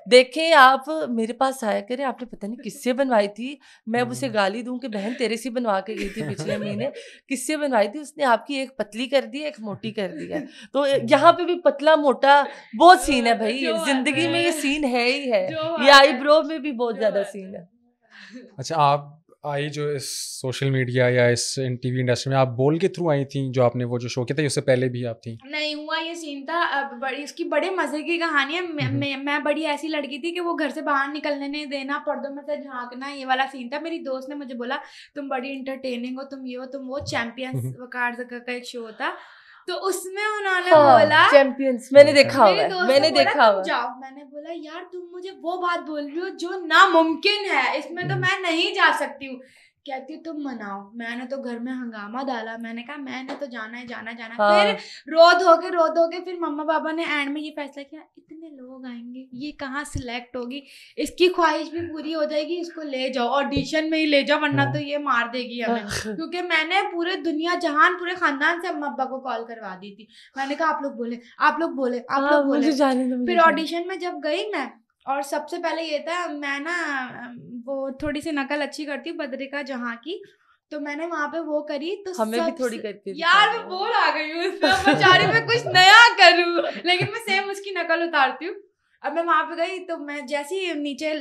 देखें आप मेरे पास आया करें, आपने पता नहीं किससे बनवाई थी। मैं अब उसे गाली दूं कि बहन तेरे से बनवा के गई थी पिछले महीने, किससे बनवाई थी? उसने आपकी एक पतली कर दी, एक मोटी कर दिया। तो यहाँ पे भी पतला मोटा बहुत सीन है भाई, जिंदगी में ये सीन है ही है। ये आईब्रो में भी बहुत ज्यादा सीन है। अच्छा, आप आई जो इस सोशल मीडिया या इस टीवी इंडस्ट्री में आप बोल के थ्रू आई थी, जो आपने वो जो शो किया था, उससे पहले भी आप थी? नहीं हुआ ये सीन था। बड़ी इसकी बड़े मजे की कहानी है। मैं बड़ी ऐसी लड़की थी कि वो घर से बाहर निकलने नहीं देना, पर्दों में से झांकना, ये वाला सीन था। मेरी दोस्त ने मुझे बोला तुम बड़ी इंटरटेनिंग हो, तुम ये हो तुम वो। चैंपियंस कार्ड का एक शो था, तो उसमें उन्होंने बोला चैंपियंस, मैंने देखा हुआ है, मैंने देखा हुआ। जाओ, मैंने बोला यार तुम मुझे वो बात बोल रही हो जो नामुमकिन है, इसमें तो मैं नहीं जा सकती हूँ। कहती तुम मनाओ। मैंने तो घर में हंगामा डाला, मैंने कहा मैंने तो जाना है जाना जाना। फिर रो धो के फिर मम्मा पापा ने एंड में ये फैसला किया इतने लोग आएंगे, ये कहाँ सिलेक्ट होगी, इसकी ख्वाहिश भी पूरी हो जाएगी, इसको ले जाओ ऑडिशन में ही ले जाओ, वरना तो ये मार देगी हमें। क्योंकि मैंने पूरे दुनिया जहान पूरे खानदान से अम्मा अब्बा को कॉल करवा दी थी। मैंने कहा आप लोग बोले आप लोग बोले आप लोग बोले। फिर ऑडिशन में जब गई मैं, और सबसे पहले ये था मैं ना वो थोड़ी सी नकल अच्छी करती हूँ बद्रिका जहाँ की, तो मैंने वहां पे वो करी। तो हमें भी थोड़ी करके यार मैं बोर आ गई हूँ बेचारी, मैं कुछ नया करूँ, लेकिन मैं सेम उसकी नकल उतारती हूँ। अब मैं वहां पे गई तो मैं जैसे ही नीचे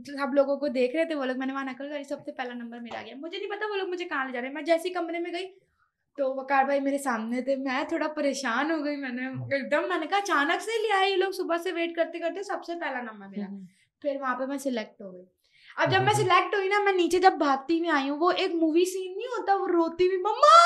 सब लोगों को देख रहे थे वो लोग, मैंने वहां नकल करी, सबसे पहला नंबर मेरा आ गया। मुझे नहीं पता वो लोग मुझे कहाँ ले जा रहे हैं। मैं जैसे ही कमरे में गई तो वकार भाई मेरे सामने थे, मैं थोड़ा परेशान हो गई। मैंने कहा अचानक से ले आए ये लोग, सुबह से वेट करते करते सबसे पहला नंबर मेरा। फिर वहां पे मैं सिलेक्ट हो गई। अब जब मैं सिलेक्ट हुई ना, मैं नीचे जब भागती हुई आई हूँ, वो एक मूवी सीन नहीं होता, वो रोती हुई मम्मा,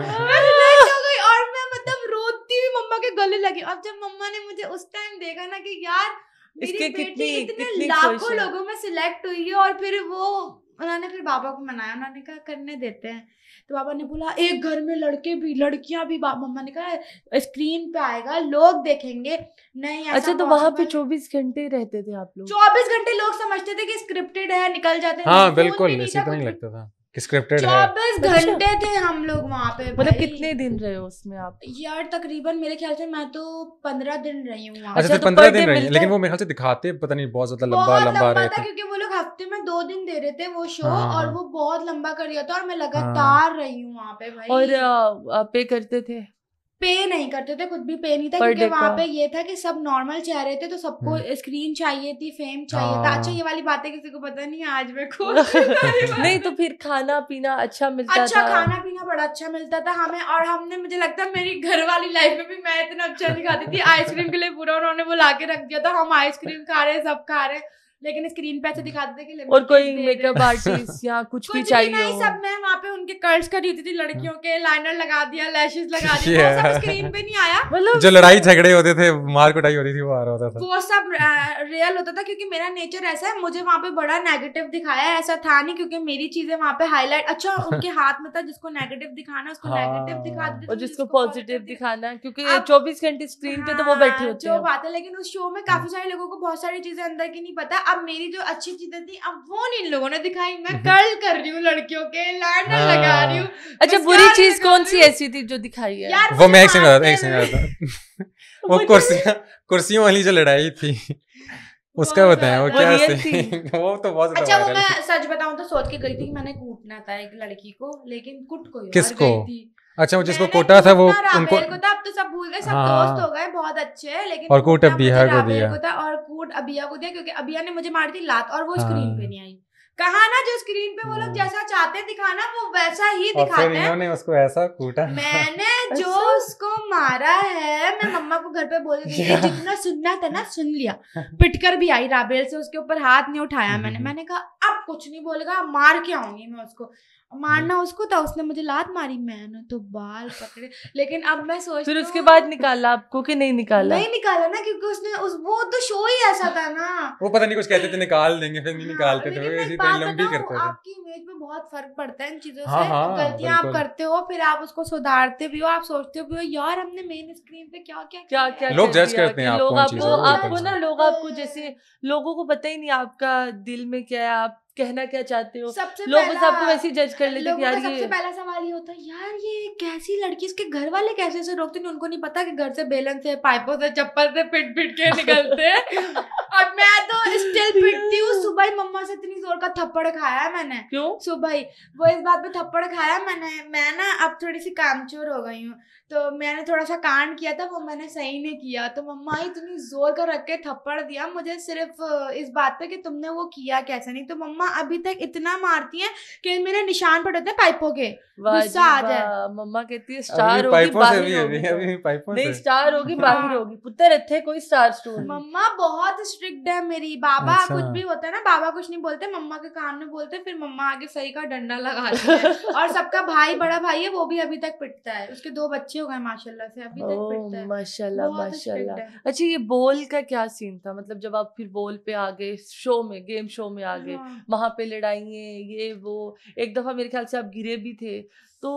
मैं सिलेक्ट हो गई और मैं मतलब रोती हुई मम्मा के गले लगी। अब जब मम्मा ने मुझे उस टाइम देखा ना कि यार मेरी बेटी इतने लाखों लोगों में सिलेक्ट हुई है, और फिर वो उन्होंने फिर बाबा को मनाया, उन्होंने कहा करने देते हैं। तो बाबा ने बोला एक घर में लड़के भी लड़कियां भी, मम्मा ने कहा स्क्रीन पे आएगा लोग देखेंगे, नहीं ऐसा अच्छा तो वहाँ पे 24 घंटे रहते थे आप लोग? 24 घंटे लोग समझते थे कि स्क्रिप्टेड है, निकल जाते हैं। हाँ बिल्कुल, ऐसे तो नहीं लगता था कि स्क्रिप्टेड है। 24 घंटे थे हम लोग वहाँ पे। मतलब कितने दिन रहे हो उसमें आप? यार तकरीबन मेरे ख्याल से मैं तो 15 दिन रही हूँ। अच्छा तो 15 दिन रही, लेकिन वो मेरे ख्याल से दिखाते पता नहीं बहुत ज्यादा लंबा रहे थे, क्योंकि वो लोग हफ्ते में 2 दिन दे रहे थे वो शो। हाँ, और वो बहुत लंबा कर दिया था और मैं लगातार रही हूँ वहाँ पे भाई। और पे करते थे? पे नहीं करते थे, कुछ भी पे नहीं था, क्योंकि वहाँ पे ये था कि सब नॉर्मल चेहरे थे तो सबको स्क्रीन चाहिए थी, फेम चाहिए था। अच्छा ये वाली बातें किसी को पता नहीं है, आज मैं खुद नहीं तो फिर खाना पीना अच्छा मिलता था? अच्छा खाना पीना बड़ा अच्छा मिलता था हमें। और हमने, मुझे लगता है मेरी घर वाली लाइफ में भी मैं इतना अच्छा नहीं खाती थी। आइसक्रीम के लिए पूरा उन्होंने बुला के रख दिया था, हम आइसक्रीम खा रहे सब खा रहे, लेकिन स्क्रीन पे ऐसे दिखाते थे कि और कोई मेकअप आर्टिस्ट या कुछ भी चाहिए नहीं, सब मैं वहाँ पे उनके कर्ल्स करी होती थी लड़कियों के, लाइनर लगा दिया, लैशेस लगा दिया, वो सब स्क्रीन पे नहीं आया। मतलब जो लड़ाई झगड़े होते थे, मार कुटाई होती थी, वो आ रहा होता था, वो सब रियल होता था। क्योंकि मेरा नेचर ऐसा है, मुझे वहाँ पे बड़ा नेगेटिव दिखाया, ऐसा था नहीं, क्योंकि मेरी चीजें वहाँ पे हाईलाइट, अच्छा उनके हाथ में था, जिसको नेगेटिव दिखाना उसको नेगेटिव दिखा देते और जिसको पॉजिटिव दिखाना, क्योंकि 24 घंटे स्क्रीन पे तो वो बैठे होते हैं, जो बात है। लेकिन उस शो में काफी सारे लोगों को बहुत सारी चीजें अंदर की नहीं पता। अब मेरी जो अच्छी चीजें थी अब वो इन लोगों ने दिखाई। मैं कर्ल कर रही हूँ लड़कियों के, लाइनर लगा रही हूँ। अच्छा बुरी चीज कौन सी ऐसी थी जो दिखाई है? यार वो मैं एक था वो कुर्सियों वाली जो लड़ाई थी उसका बताएं, वो क्या वो तो बहुत अच्छा। वो मैं सच बताऊं तो सोच के गई थी कि मैंने कूटना था एक लड़की को, लेकिन कुट को किसको? थी। अच्छा वो जिसको कोटा था वो उनको को था। अब तो सब भूल गए, सब दोस्त हो गए, बहुत अच्छे, लेकिन और कूट अबिया को दिया था और कूट अबिया को दिया, क्योंकि अबिया ने मुझे मारी थी लात और वो स्क्रीन पे नहीं आई। कहा ना जो स्क्रीन पे वो लोग जैसा चाहते दिखाना वो वैसा ही दिखाते हैं। इन्होंने उसको ऐसा कूटा, मैंने जो उसको मारा है, मैं मम्मा को घर पे बोल रही थी, जितना सुनना था ना सुन लिया। पिटकर भी आई राबेल से, उसके ऊपर हाथ नहीं उठाया मैंने कहा अब कुछ नहीं बोलेगा, मार के आऊंगी मैं उसको। मारना उसको था, उसने मुझे लात मारी, मैंने तो बाल पकड़े। लेकिन अब मैं सोचती फिर उसके बाद निकाला आपको कि नहीं निकाला? नहीं निकाला ना, क्योंकि उसने वो तो शो ही ऐसा था ना, वो पता नहीं कुछ कहते थे निकाल देंगे, फिर नहीं निकालते थे, ऐसी लंबी करते थे। आपकी इमेज में बहुत फर्क पड़ता है इन चीजों से। गलतियां आप करते हो, फिर आप उसको सुधारते भी हो, आप सोचते हो यार हमने मेन स्क्रीन पे क्या लोग जज करते हैं आपको ना, लोग आपको जैसे लोगों को पता ही नहीं आपका दिल में क्या है, आप कहना क्या चाहते हो, लोग बस आपको वैसे ही जज कर लेते हैं। यार सबसे पहला सवाल ये होता है यार ये कैसी लड़की, इसके घर वाले कैसे से रोकते हैं? उनको नहीं पता कि घर से बेलन से, पाइपों से, चप्पल से पिट के निकलते हैं। और मैं तो स्टिल पिटती हूँ। सुबह ही मम्मा से इतनी जोर का थप्पड़ खाया है मैंने। क्यों? सुबह ही वो इस बात पे थप्पड़ खाया मैं ना अब थोड़ी सी कामचोर हो गई हूँ, तो मैंने थोड़ा सा कांड किया था, वो मैंने सही नहीं किया, तो मम्मा इतनी जोर का रख के थप्पड़ दिया मुझे सिर्फ इस बात पे कि तुमने वो किया कैसे नहीं। तो मम्मा अभी तक इतना मारती हैं कि मेरे निशान पड़े थे पाइपों के, गुस्सा आ जाए। मम्मा कहती है स्टार होगी बाहर होगी, नहीं स्टार होगी बाहर होगी, पुत्र इत्थे कोई स्टार स्टोर। मम्मा बहुत स्ट्रिक्ट है मेरी। बाबा कुछ भी होता है ना, बाबा कुछ नहीं बोलते, मम्मा के कान में बोलते, फिर मम्मा आगे सही का डंडा लगाती है। और सबका भाई, बड़ा भाई है, वो भी अभी तक पिटता है, उसके 2 बच्चे हो गए माशाल्लाह से, अभी तक पिटता है। माशाल्लाह माशाल्लाह। अच्छा ये बोल का क्या सीन था, मतलब जब आप फिर बोल पे आ गए, शो में, गेम शो में आ गए, वहां पे लड़ाइयाँ ये वो, एक दफा मेरे ख्याल से आप गिरे भी थे, तो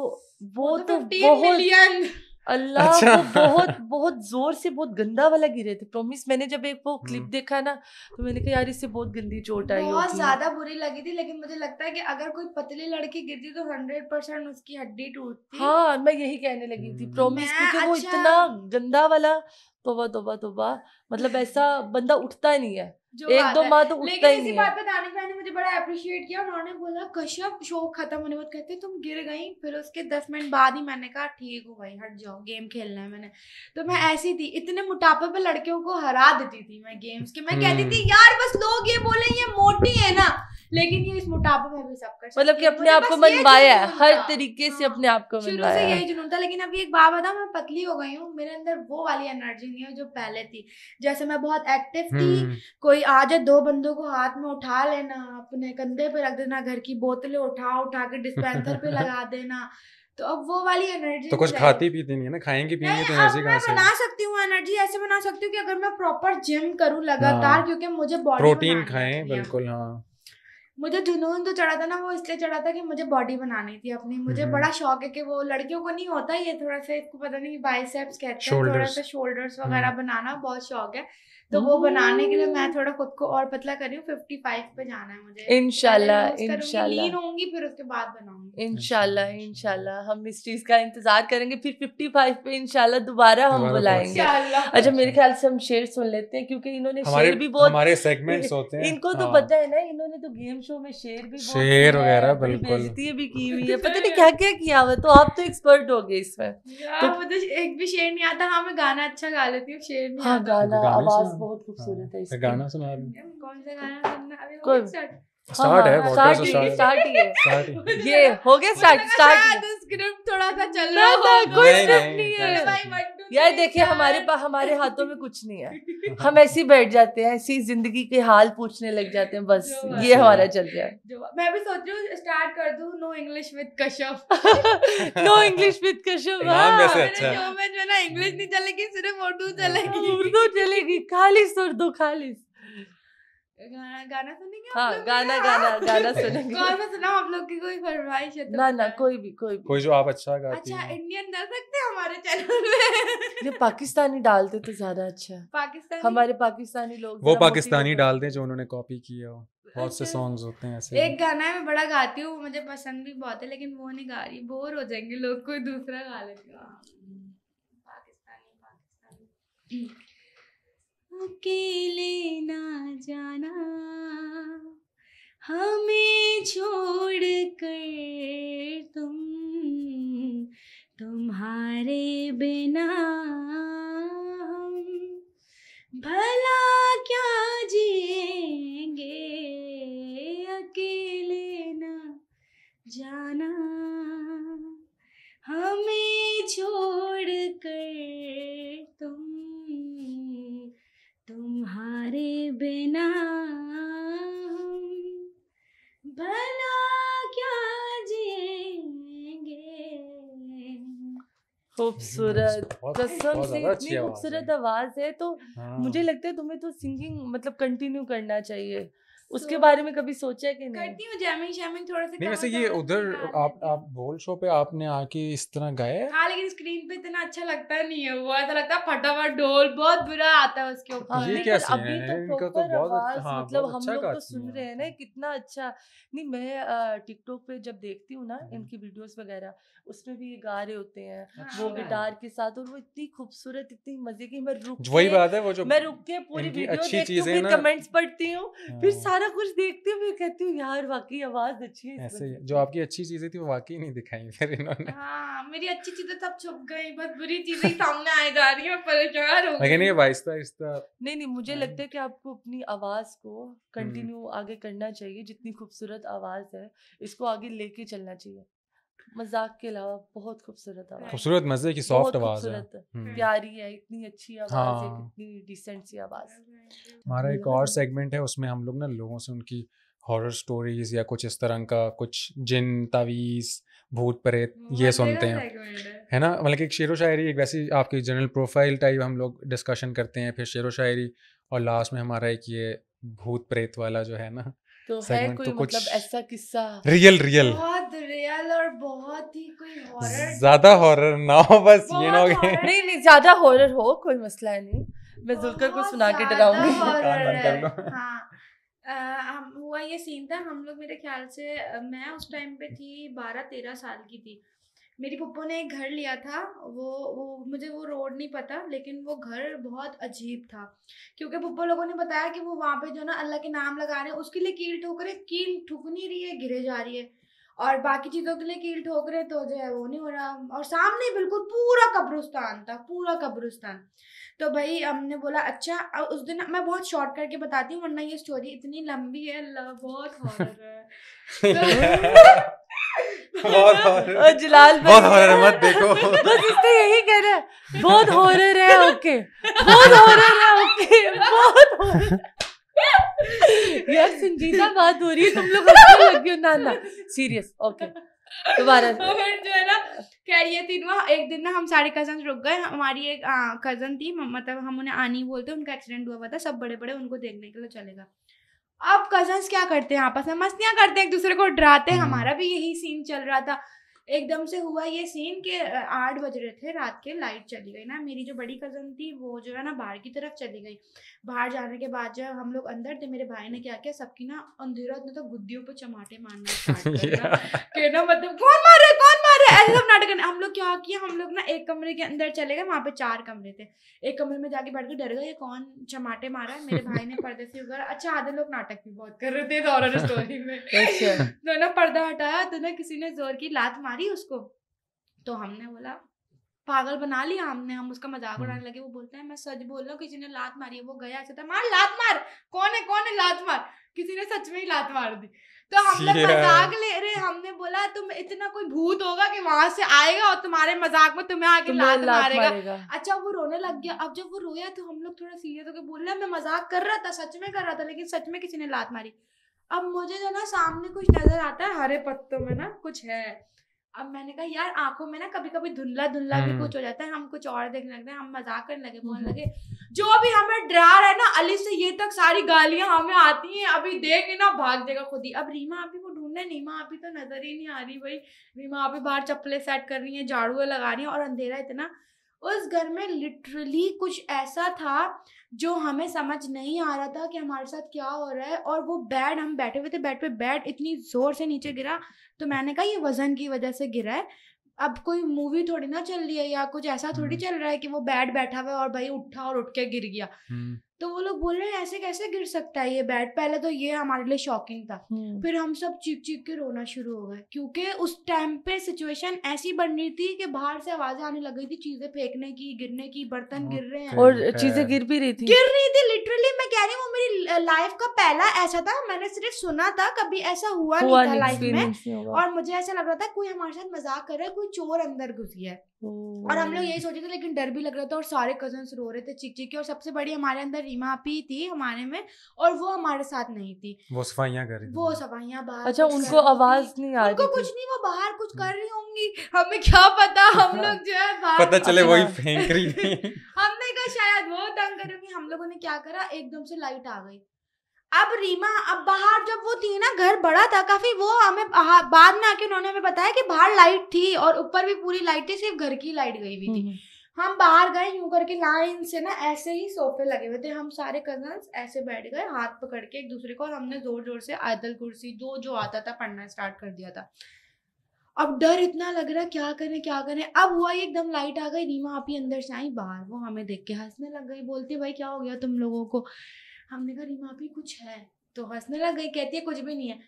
वो तो 15 मिलियन अल्लाह, अच्छा। वो बहुत बहुत जोर से बहुत गंदा वाला गिरे थे, प्रॉमिस। मैंने जब एक वो क्लिप देखा ना तो मैंने कहा यार इससे बहुत गंदी चोट आई होगी, बहुत ज्यादा बुरी लगी थी। लेकिन मुझे लगता है कि अगर कोई पतली लड़की गिरती तो 100% उसकी हड्डी टूटती। हाँ मैं यही कहने लगी थी प्रॉमिस, क्योंकि वो इतना गंदा वाला, तोबा तोबा तोबा, मतलब ऐसा बंदा उठता नहीं है, 1-2 माह तो उठता ही नहीं है। बात पे दानिश भाई ने मुझे बड़ा अप्रिशिएट किया, उन्होंने बोला कश्यप शो खत्म होने बाद कहते तुम गिर गई, फिर उसके 10 मिनट बाद ही मैंने कहा ठीक हो भाई हट जाओ, गेम खेलना है मैंने। तो मैं ऐसी थी, इतने मोटापे पे लड़कियों को हरा देती थी मैं गेम्स के। मैं कहती थी यार बस लोग ये बोले ये मोटी है ना, लेकिन ये इस मोटापे में भी सब कर सकती, मतलब कि अपने आप को मनवाया है हर तरीके से, अपने आप को मनवाया। शुरू से यही जुनून था। लेकिन अभी एक बात बताऊं, मैं पतली हो गई हूँ, मेरे अंदर वो वाली एनर्जी नहीं है जो पहले थी। जैसे मैं बहुत एक्टिव थी, कोई आ जाए 2 बंदों को हाथ में उठा लेना, अपने कंधे पे रख देना, घर की बोतलें उठा के डिस्पेंसर पे लगा देना, तो अब वो वाली एनर्जी। तो कुछ खाती पीती नहीं है ना, खाएंगी पिएंगी तो एनर्जी कहां से? मैं बना सकती हूँ एनर्जी, ऐसे बना सकती हूँ कि अगर मैं प्रॉपर जिम करूँ लगातार, क्योंकि मुझे बॉडी प्रोटीन खाएं, बिल्कुल। हाँ मुझे जुनून तो चढ़ा था ना, वो इसलिए चढ़ा था कि मुझे बॉडी बनानी थी अपनी। मुझे बड़ा शौक है कि वो लड़कियों को नहीं होता ये थोड़ा सा, इसको पता नहीं बाइसेप्स कहते हैं, थोड़ा सा शोल्डर्स वगैरह बनाना बहुत शौक है। तो वो बनाने के लिए मैं थोड़ा खुद को और पतला कर रही हूँ। 55 पे जाना है मुझे इंशाल्लाह, लीन होंगी, फिर उसके बाद बनाऊंगी इंशाल्लाह। इंशाल्लाह हम इस चीज का इंतजार करेंगे, फिर 55 पे इंशाल्लाह दोबारा हम बुलाएंगे। अच्छा मेरे ख्याल से हम शेर सुन लेते हैं, क्योंकि इन्होंने शेर भी बहुत, हमारे सेगमेंट्स होते हैं, इनको तो पता है ना, इन्होंने तो गेम शो में शेर भी शेर वगैरह बिल्कुल बेइज्जती भी की हुई है, पता नहीं क्या क्या किया हुआ। तो आप तो एक्सपर्ट हो गए इसमें। तो मुझे एक भी शेर नहीं आता। हाँ मैं गाना अच्छा गा लेती हूँ, शेर नहीं आता। गाना आवाज बहुत खूबसूरत है इसकी। गाना सुना कौन सा गाना सुनना अभी? स्टार्ट है, स्टार्ट ही है। ये हो गया स्टार्ट। स्क्रिप्ट थोड़ा सा चल रहा है, कोई स्क्रिप्ट नहीं है यार। देखिए हमारे हाथों में कुछ नहीं है, हम ऐसे ही बैठ जाते हैं, ऐसी जिंदगी के हाल पूछने लग जाते हैं, बस ये हमारा चल रहा है। मैं भी सोच रही हूँ स्टार्ट कर दूं no English with Kashyap. No English with Kashyap, जो ना इंग्लिश नहीं चलेगी, सिर्फ उर्दू चलेगी। उर्दू चलेगी, खालिस उर्दू, खालिस। गाना सुनेंगे? हाँ गाना सुनेंगे। कौन सा सुनाऊं? आप लोग की कोई फरमाइश है तो ना कोई भी जो आप अच्छा गाती हैं। अच्छा इंडियन डाल सकते हैं हमारे चैनल में? ये पाकिस्तानी डालते तो ज्यादा अच्छा है। पाकिस्तानी, हमारे पाकिस्तानी लोग वो पाकिस्तानी डाल दें जो उन्होंने कॉपी किया हो। बहुत से सॉन्ग्स होते हैं ऐसे। एक गाना है मैं बड़ा गाती हूँ, मुझे पसंद भी बहुत है, लेकिन वो नहीं गा रही, बोर हो जाएंगे लोग, कोई दूसरा गा लेगा। पाकिस्तानी अकेले ना जाना हमें छोड़ कर तुम, तुम्हारे बिना हम भला क्या जिएंगे, अकेले ना जाना हमें छोड़ कर तुम, तुम्हारे बिना हम भला क्या जिएंगे। खूबसूरत, कसम से इतनी खूबसूरत आवाज है। तो मुझे लगता है तुम्हें तो सिंगिंग मतलब कंटिन्यू करना चाहिए। उसके बारे में कभी सोचा कि नहीं? करती हूँ जैमिंग थोड़ा सा। नहीं वैसे ये उधर आप बोल शो पे आपने आके इस तरह गाया? हाँ लेकिन स्क्रीन पे इतना अच्छा लगता नहीं है, वो ऐसा लगता है फटा हुआ ढोल, बहुत बुरा आता है उसके ऊपर। ये क्या सीन है? तो इनका तो बहुत मतलब हम लोग तो सुन रहे हैं ना कितना अच्छा। नहीं मैं टिकटॉक पे जब देखती हूँ ना इनकी वीडियोस वगैरह, उसमें भी ये गा रहे होते हैं वो गिटार के साथ, और वो इतनी खूबसूरत, इतनी मजे की। वही बात है, वो जो मैं रुक के पूरी वीडियो देखती हूँ, फिर कमेंट्स पढ़ती हूँ, फिर सारा कुछ देखती हूँ, फिर कहती हूँ यार वाकई आवाज अच्छी है। ऐसे जो आपकी अच्छी चीजें थी वो वाकई नहीं दिखाई फिर इन्होंने। हाँ मेरी अच्छी चीजें सब छुप गई, बस बुरी चीजें सामने आ जा रही है, परेशान हो गई। लेकिन ये आहिस्ता नहीं मुझे लगता है कि आपको अपनी आवाज को कंटिन्यू आगे करना चाहिए। जितनी खूबसूरत आवाज है इसको आगे लेके चलना चाहिए। मजाक के अलावा बहुत खूबसूरत आवाज, खूबसूरत मजे की सॉफ्ट आवाज है, प्यारी है, इतनी अच्छी आवाज है, कितनी डिसेंट सी आवाज। हमारा एक और सेगमेंट है, उसमें हम लोग ना लोगों से उनकी हॉरर स्टोरीज या कुछ इस तरह का, कुछ जिन तावीज़ भूत प्रेत ये सुनते हैं, है ना। मतलब एक शेरो शायरी, एक वैसी आपकी जनरल प्रोफाइल टाइप हम लोग डिस्कशन करते हैं, फिर शेरो शायरी, और लास्ट में हमारा एक ये भूत प्रेत वाला जो है ना तो है कोई तो मतलब ऐसा किस्सा रियल बहुत रियल और बहुत ही कोई हॉरर, ज्यादा हॉरर ना हो, बस ये ना हो। नहीं ज्यादा हॉरर हो कोई मसला नहीं, मैं जुल्कर को सुना के डराऊंगी। हुआ ये सीन था, हम लोग मेरे ख्याल से मैं उस टाइम पे थी 12-13 साल की थी। मेरी पप्पो ने एक घर लिया था, वो मुझे वो रोड नहीं पता, लेकिन वो घर बहुत अजीब था, क्योंकि पप्पो लोगों ने बताया कि वो वहाँ पे जो ना अल्लाह के नाम लगा रहे हैं, उसके लिए कील ठोक रहे, कील ठुक नहीं रही है, गिरे जा रही है, और बाकी चीज़ों के लिए कील ठोक रहे तो जो है वो नहीं हो रहा। और सामने बिल्कुल पूरा कब्रिस्तान था, पूरा कब्रिस्तान। तो भाई हमने बोला अच्छा, उस दिन मैं बहुत शॉर्ट करके बताती हूँ वरना ये स्टोरी इतनी लंबी है, बहुत हॉरर है। जलाल बहुत हॉरर मत देखो, बस इससे यही कह रहा है, बहुत हॉरर है, ओके बहुत हॉरर है, ओके बहुत हॉरर। यार संजीदा बात हो रही है, तुम लोग अच्छे लग गए ना सीरियस, ओके दोबारा। जो है ना कह रही थी ना, एक दिन ना हम सारे कजन रुक गए, हमारी एक कजन थी, मतलब हम उन्हें आनी बोलते, उनका एक्सीडेंट हुआ था, सब बड़े बड़े उनको देखने के लिए चलेगा। अब कजन्स क्या करते हैं, आपस में मस्तियां करते हैं, एक दूसरे को डराते हैं। हमारा भी यही सीन चल रहा था। एकदम से हुआ ये सीन कि 8 बज रहे थे रात के, लाइट चली गई ना। मेरी जो बड़ी कज़न थी वो जो है ना बाहर की तरफ चली गई। बाहर जाने के बाद जब हम लोग अंदर थे, मेरे भाई ने क्या किया, सबकी ना अंधेरा इतना तो गुद्दियों पे चमाटे मारना स्टार्ट करना कि ना मतलब कौन मार रहा है ऐसे सब नाटक करने। हम लोग क्या किया, हम लोग ना एक कमरे के अंदर चले गए, वहाँ पे 4 कमरे थे। एक कमरे में जाके बैठ के डर गए, ये कौन चमाटे मारा है। मेरे भाई ने पर्दे से उधर, अच्छा आधे लोग नाटक भी बहुत कर रहे थे हॉरर स्टोरी में। तो ना पर्दा हटाया तो ना किसी ने जोर की लात मारी उसको। तो हमने बोला पागल बना लिया हमने, हम उसका मजाक उड़ाने लगे। वो बोलता है मैं सच बोल रहा हूँ, किसी ने लात मारी है। वो गया ऐसा था, मार लात मार, कौन है लात मार। किसी ने सच में ही लात मार दी। तो हम लोग मजाक ले रहे, हमने बोला तुम इतना कोई भूत होगा कि वहां से आएगा और तुम्हारे मजाक में तुम्हें आके लात मारेगा। अच्छा वो रोने लग गया। अब जब वो रोया तो हम लोग थोड़ा सीरियस होकर बोल रहे हैं मैं मजाक कर रहा था, सच में कर रहा था, लेकिन सच में किसी ने लात मारी। अब मुझे जो ना सामने कुछ नजर आता है, हरे पत्तों में ना कुछ है। अब मैंने कहा यार आंखों में ना कभी कभी धुंधला भी कुछ हो जाता है, हम कुछ और देखने लगते हैं, हम मजाक करने लगे, बोलने लगे जो भी हमें डरा रहा है ना अली से ये तक सारी गालियां हमें आती हैं, अभी देख ना भाग देगा खुद ही। अब रीमा आपी को ढूंढने, रीमा आपी तो नजर ही नहीं आ रही भाई। रीमा आपी बाहर चप्पलें सेट कर रही है, झाड़ू लगा रही है, और अंधेरा इतना। उस घर में लिटरली कुछ ऐसा था जो हमें समझ नहीं आ रहा था कि हमारे साथ क्या हो रहा है। और वो बेड, हम बैठे हुए थे बेड पे, बेड इतनी जोर से नीचे गिरा। तो मैंने कहा ये वजन की वजह से गिरा है, अब कोई मूवी थोड़ी ना चल रही है या कुछ ऐसा थोड़ी चल रहा है कि वो बेड बैठा हुआ है और भाई उठा और उठ के गिर गया। तो वो लोग बोल रहे हैं ऐसे कैसे गिर सकता है ये बेड। पहले तो ये हमारे लिए शॉकिंग था। फिर हम सब चीख चीख के रोना शुरू हो गए, क्योंकि उस टाइम पे सिचुएशन ऐसी बन रही थी कि बाहर से आवाजें आने लग गई थी, चीजें फेंकने की, गिरने की, बर्तन गिर रहे हैं और चीजें गिर भी रही थी लिटरली। मैं कह रही हूँ वो मेरी लाइफ का पहला ऐसा था, मैंने सिर्फ सुना था, कभी ऐसा हुआ नहीं था लाइफ में। और मुझे ऐसा लग रहा था कोई हमारे साथ मजाक कर रहा है, कोई चोर अंदर घुस गया है। और हम लोग यही सोचे थे, लेकिन डर भी लग रहा था और सारे कजन्स रो रहे थे चीख चीख के। और सबसे बड़ी हमारे अंदर रीमा आपी थी हमारे में, और वो हमारे साथ नहीं थी, वो सफाइयां कर रही थी, वो सफाइयां बाहर। अच्छा उनको आवाज नहीं आ रही थी, उनको कुछ नहीं, वो बाहर कुछ कर रही होंगी, हमें क्या पता। हम लोग जो है बाहर पता चले वही फेंक रही थी। हमने कहा शायद वो तंग करेंगी। हम लोगों ने क्या करा, एकदम से लाइट आ गई। अब रीमा, अब बाहर जब वो थी ना, घर बड़ा था काफी, वो हमें बाद में आके उन्होंने हमें बताया कि बाहर लाइट थी और ऊपर भी पूरी लाइट थी, सिर्फ घर की लाइट गई हुई थी। हम बाहर गए यूं करके, लाइन से ना ऐसे ही सोफे लगे हुए थे, हम सारे कजन्स ऐसे बैठ गए हाथ पकड़ के एक दूसरे को, और हमने जोर जोर से आयतल कुर्सी जो आता था पढ़ना स्टार्ट कर दिया था। अब डर इतना लग रहा क्या करें। अब हुआ एकदम लाइट आ गई, रीमा आपी अंदर से आई बाहर, वो हमें देख के हंसने लग गई, बोलती भाई क्या हो गया तुम लोगों को। हमने कहा रीमा भी कुछ है, तो हंसने लग गई, कहती है कुछ भी नहीं है।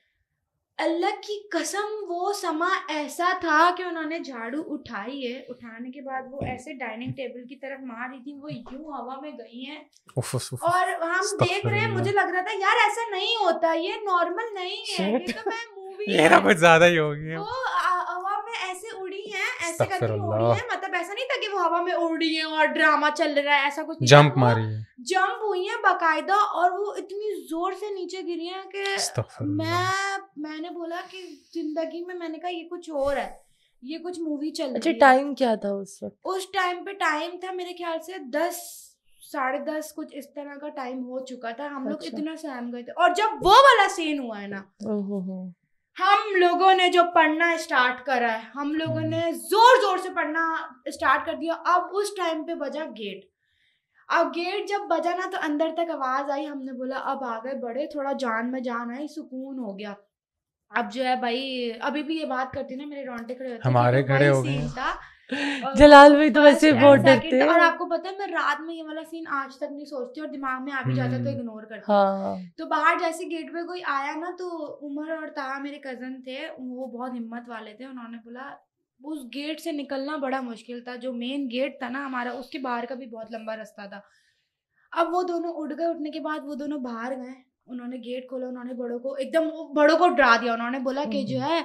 अल्लाह की कसम वो समा ऐसा था कि उन्होंने झाड़ू उठाई है, उठाने के बाद वो ऐसे डाइनिंग टेबल की तरफ मार रही थी, वो यूं हवा में गई हैं। और हम देख रहे हैं, मुझे लग रहा था यार ऐसा नहीं होता, ये नॉर्मल नहीं है, ये तो मैं मूवी ये ना कुछ ज्यादा ही हो गया। वो हवा में ऐसे उड़ी है, ऐसे करके उड़ी है, मतलब ऐसा नहीं था कि वो हवा में उड़ रही है और ड्रामा चल रहा है, ऐसा कुछ नहीं, जंप मारी है, जंप हुई है बाकायदा, और वो इतनी जोर से नीचे गिरी है कि मैंने बोला कि जिंदगी में, मैंने कहा ये कुछ और है, ये कुछ मूवी चल रही है। अच्छा टाइम क्या था उस वक्त? उस टाइम पे टाइम था मेरे ख्याल से 10 साढ़े 10 कुछ इस तरह का टाइम हो चुका था। हम लोग इतना सहम गए थे। और जब वो वाला सीन हुआ है ना, हम लोगों ने जो पढ़ना स्टार्ट करा है, हम लोगों ने जोर जोर से पढ़ना स्टार्ट कर दिया। अब उस टाइम पे बजा गेट, अब गेट जब बजा ना तो अंदर तक आवाज आई, हमने बोला अब आ गए बड़े, थोड़ा जान में जान आई, सुकून हो गया। अब जो है भाई, अभी भी ये बात करती ना मेरे रोंगटे खड़े होते, हमारे खड़े हो गए। जलाल भाई तो वैसे बहुत डरते हैं। और आपको पता है मैं रात में ये वाला सीन आज तक नहीं सोचती, और दिमाग में आ भी जाता तो इग्नोर करती। हाँ। तो बाहर जैसे गेट पे कोई आया ना, तो उमर और ताहा मेरे कजन थे, वो बहुत हिम्मत वाले थे, उन्होंने बोला उस गेट से निकलना बड़ा मुश्किल था, जो मेन गेट था ना हमारा, उसके बाहर का भी बहुत लंबा रास्ता था। अब वो दोनों उठ गए, उठने के बाद वो दोनों बाहर गए, उन्होंने गेट खोला, उन्होंने बड़ों को डरा दिया, उन्होंने बोला कि जो है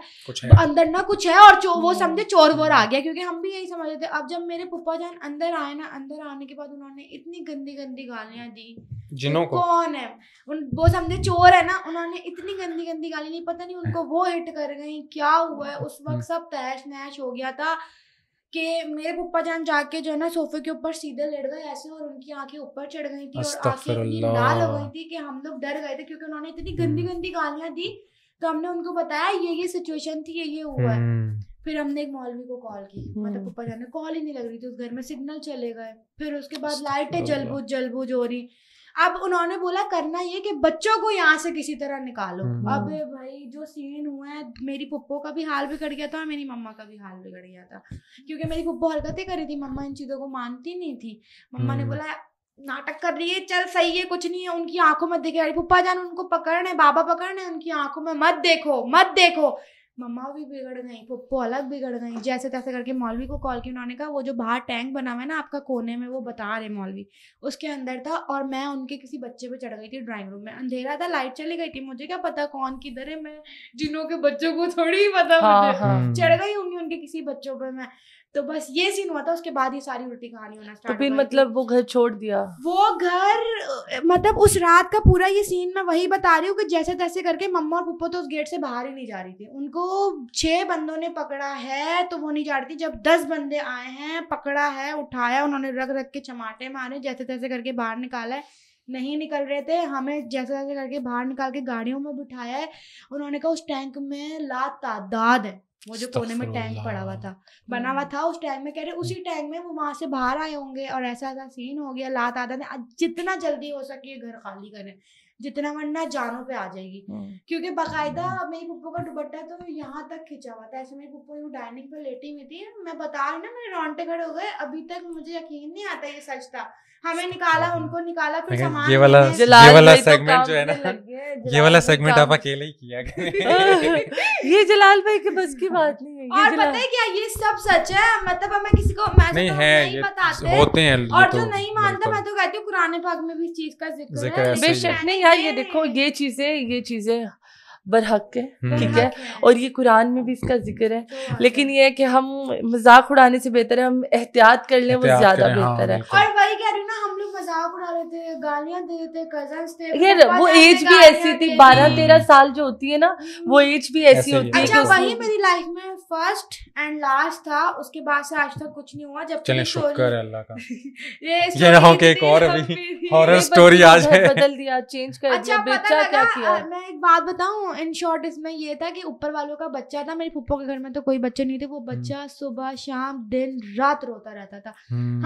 अंदर ना कुछ है, और वो समझे चोर वोर आ गया, क्योंकि हम भी यही समझ रहे थे। अब जब मेरे पप्पा जान अंदर आए ना, अंदर आने के बाद उन्होंने इतनी गंदी गंदी गालियां दी, जिन्हों को कौन है वो समझे चोर है ना, उन्होंने इतनी गंदी गंदी गाली दी, पता नहीं उनको वो हिट कर गई क्या हुआ है। उस वक्त सब तहस नहस हो गया था कि मेरे पप्पा जान जाके जो है ना सोफे के ऊपर सीधे लेट गए ऐसे, और उनकी आंखें ऊपर चढ़ गई थी और आंखें इतनी लाल हो गई थी कि हम लोग डर गए थे, क्योंकि उन्होंने इतनी गंदी गंदी गालियां दी। तो हमने उनको बताया ये सिचुएशन थी, ये हुआ है। फिर हमने एक मौलवी को कॉल की, मतलब पप्पा जान ने कॉल ही नहीं लग रही थी उस घर में, सिग्नल चले गए। फिर उसके बाद लाइटें जलबुझ हो रही। अब उन्होंने बोला करना ये कि बच्चों को यहाँ से किसी तरह निकालो। अब भाई जो सीन हुआ है, मेरी पुप्पो का भी हाल बिगड़ गया था, मेरी मम्मा का भी हाल बिगड़ गया था, क्योंकि मेरी पुप्पो हरकतें कर रही थी, मम्मा इन चीजों को मानती नहीं थी। मम्मा ने बोला नाटक कर रही है, चल सही है, कुछ नहीं है, उनकी आंखों में दिखे, पुप्पा जान उनको पकड़ने, बाबा पकड़ने, उनकी आंखों में मत देखो। मम्मा भी बिगड़ गई, पुप्पो अलग बिगड़ गई। जैसे तैसे करके मौलवी को कॉल की, उन्होंने कहा वो जो बाहर टैंक बना हुआ है ना आपका कोने में, वो बता रहे मौलवी, उसके अंदर था। और मैं उनके किसी बच्चे पे चढ़ गई थी ड्राइंग रूम में, अंधेरा था, लाइट चली गई थी, मुझे क्या पता कौन किधर है, मैं जिनों के बच्चों को थोड़ी ही पता, मुझे चढ़ गई होंगी उनके किसी बच्चों पे मैं। तो बस ये सीन हुआ था, उसके बाद ये सारी उल्टी कहानी होना स्टार्ट। तो फिर मतलब वो घर छोड़ दिया? वो घर मतलब उस रात का पूरा ये सीन मैं वही बता रही हूँ कि जैसे तैसे करके मम्मा और पुप्पो तो उस गेट से बाहर ही नहीं जा रही थी। उनको 6 बंदों ने पकड़ा है तो वो नहीं जा रही थी। जब 10 बंदे आए हैं, पकड़ा है, उठाया, उन्होंने रख के चमाटे मारे, जैसे तैसे करके बाहर निकाला है। नहीं निकल रहे थे, हमें जैसे तैसे करके बाहर निकाल के गाड़ियों में बिठाया है। उन्होंने कहा उस टैंक में लातादाद है, वो जो कोने में टैंक पड़ा हुआ था, बना हुआ था, उस टैंक में, कह रहे उसी टैंक में वो वहां से बाहर आए होंगे और ऐसा सीन हो गया। लात आदा ने जितना जल्दी हो सके घर खाली करें, जितना, वरना जानों पे आ जाएगी। क्योंकि बाकायदा मेरी पुप्पो का दुपट्टा तो यहाँ तक खिंचा हुआ था, ऐसे मेरी पुप्पो यूँ डाइनिंग पे लेटी हुई थी। मैं बता रही ना, मेरे रोंगटे खड़े हो गए। अभी तक मुझे यकीन नहीं आता ये सच था। हमें निकाला, उनको निकाला, फिर सामान ये वाला सेगमेंट जो है ना, ये वाला सेगमेंट आप अकेले ही किया गया। ये जलाल भाई के बस की बात नहीं है। और पता है क्या, ये सब सच है। मतलब हमें किसी को नहीं बताते होते हैं, और जो नहीं मानता, मैं तो कहती हूँ कुरान पाक में भी इस चीज का जिक्र है। बेशक नहीं यार, ये देखो ये चीजें बरहक है, ठीक है, और ये कुरान में भी इसका जिक्र है। लेकिन ये है कि हम मजाक उड़ाने से बेहतर है हम एहतियात कर लें, वो ज्यादा बेहतर है। और वही कह रही हूँ ना, हम लोग मजाक उड़ा रहे थे, गालियां दे रहे थे, कजन्स थे। यार वो एज भी ऐसी थी, 12-13 साल जो होती है ना, वो एज भी ऐसी होती है। अच्छा, वही मेरी लाइफ में फर्स्ट एंड लास्ट था। उसके बाद से आज तक कुछ नहीं हुआ। जब चलें, शुक्र है अल्लाह का। ये एक और अभी हॉरर स्टोरी आज है, बदल दिया, चेंज कर दिया। बच्चा क्या किया? मैं एक बात बताऊं, इन शॉर्ट इसमें ये था कि ऊपर वालों का बच्चा था। मेरी पुप्पो के घर में तो कोई बच्चे नहीं थे। वो बच्चा सुबह शाम दिन रात रोता रहता था।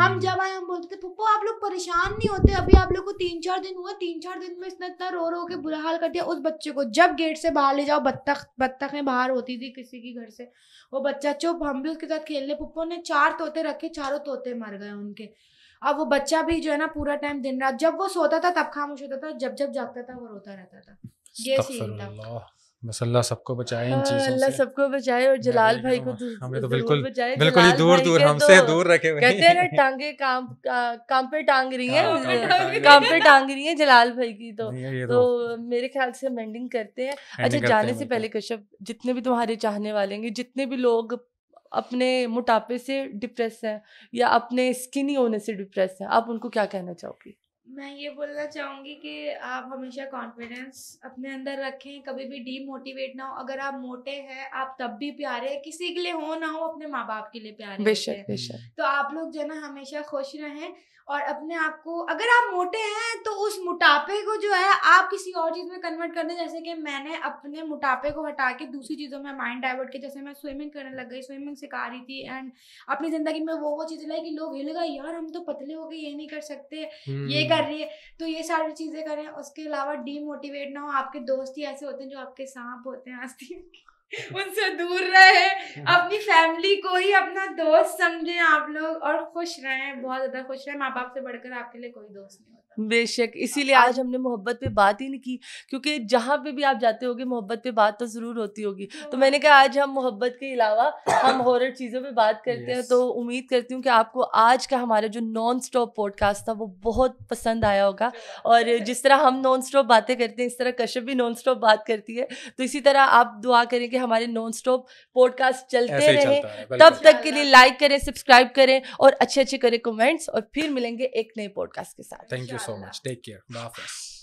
हम जब आए, हम बोलते थे पुप्पो आप लोग परेशान नहीं होते? अभी आप लोग को 3-4 दिन हुआ, 3-4 दिन में इसने इतना रो के बुरा हाल कर दिया। उस बच्चे को जब गेट से बाहर ले जाओ, बत्तखें बाहर होती थी किसी की घर से, वो बच्चा चुप, हम भी उसके साथ खेलने। पुप्पो ने 4 तोते रखे, 4 तोते मर गए उनके। अब वो बच्चा भी जो है ना पूरा टाइम दिन रात, जब वो सोता था तब खामोश होता था, जब जागता था वो रोता रहता था। ये सीन था। बस अल्लाह सबको बचाए इन चीजों से। अल्लाह सबको बचाए, और जलाल भाई को हमें तो बिल्कुल ही दूर हमसे दूर रखे हुए। कहते हैं ना, टांगे काम पे टांग रही हैं, काम पे टांग रही हैं जलाल भाई की। तो मेरे ख्याल से हम एंडिंग करते हैं। अच्छा, जाने से पहले कश्यप, जितने भी तुम्हारे चाहने वाले हैं, जितने भी लोग अपने मोटापे से डिप्रेस हैं या अपने स्किनी होने से डिप्रेस हैं, आप उनको क्या कहना चाहोगी? मैं ये बोलना चाहूँगी कि आप हमेशा कॉन्फिडेंस अपने अंदर रखें, कभी भी डीमोटिवेट ना हो। अगर आप मोटे हैं, आप तब भी प्यारे हैं, किसी के लिए हो ना हो, अपने माँ बाप के लिए प्यारे बेशक। तो आप लोग जो है ना हमेशा खुश रहें और अपने आप को, अगर आप मोटे हैं तो उस मोटापे को जो है आप किसी और चीज़ में कन्वर्ट कर दें। जैसे कि मैंने अपने मोटापे को हटा के दूसरी चीज़ों में माइंड डाइवर्ट किया। जैसे मैं स्विमिंग करने लग गई, स्विमिंग सिखा रही थी, एंड अपनी ज़िंदगी में वो चीज़ें लाई कि लोग हिल गए, यार हम तो पतले हो गए, ये नहीं कर सकते, ये कर रही है। तो ये सारी चीज़ें करें। उसके अलावा डीमोटिवेट ना हो। आपके दोस्त ही ऐसे होते हैं जो आपके सांप होते हैं, उनसे दूर रहे। अपनी फैमिली को ही अपना दोस्त समझें आप लोग, और खुश रहें, बहुत ज्यादा खुश रहें। माँ बाप से बढ़कर आपके लिए कोई दोस्त नहीं होता। बेशक, इसीलिए आज हमने मोहब्बत पे बात ही नहीं की, क्योंकि जहाँ पे भी आप जाते होगे मोहब्बत पे बात तो जरूर होती होगी। तो मैंने कहा आज हम मोहब्बत के अलावा हम हॉरर चीज़ों पे बात करते हैं। तो उम्मीद करती हूँ कि आपको आज का हमारा जो नॉन स्टॉप पॉडकास्ट था वो बहुत पसंद आया होगा। और जिस तरह हम नॉन स्टॉप बातें करते हैं, इस तरह कश्यप भी नॉन स्टॉप बात करती है। तो इसी तरह आप दुआ करें कि हमारे नॉन स्टॉप पॉडकास्ट चलते रहे। तब तक के लिए लाइक करें, सब्सक्राइब करें और अच्छे करें कमेंट्स, और फिर मिलेंगे एक नए पॉडकास्ट के साथ। Thank you so much. Take care. Bye.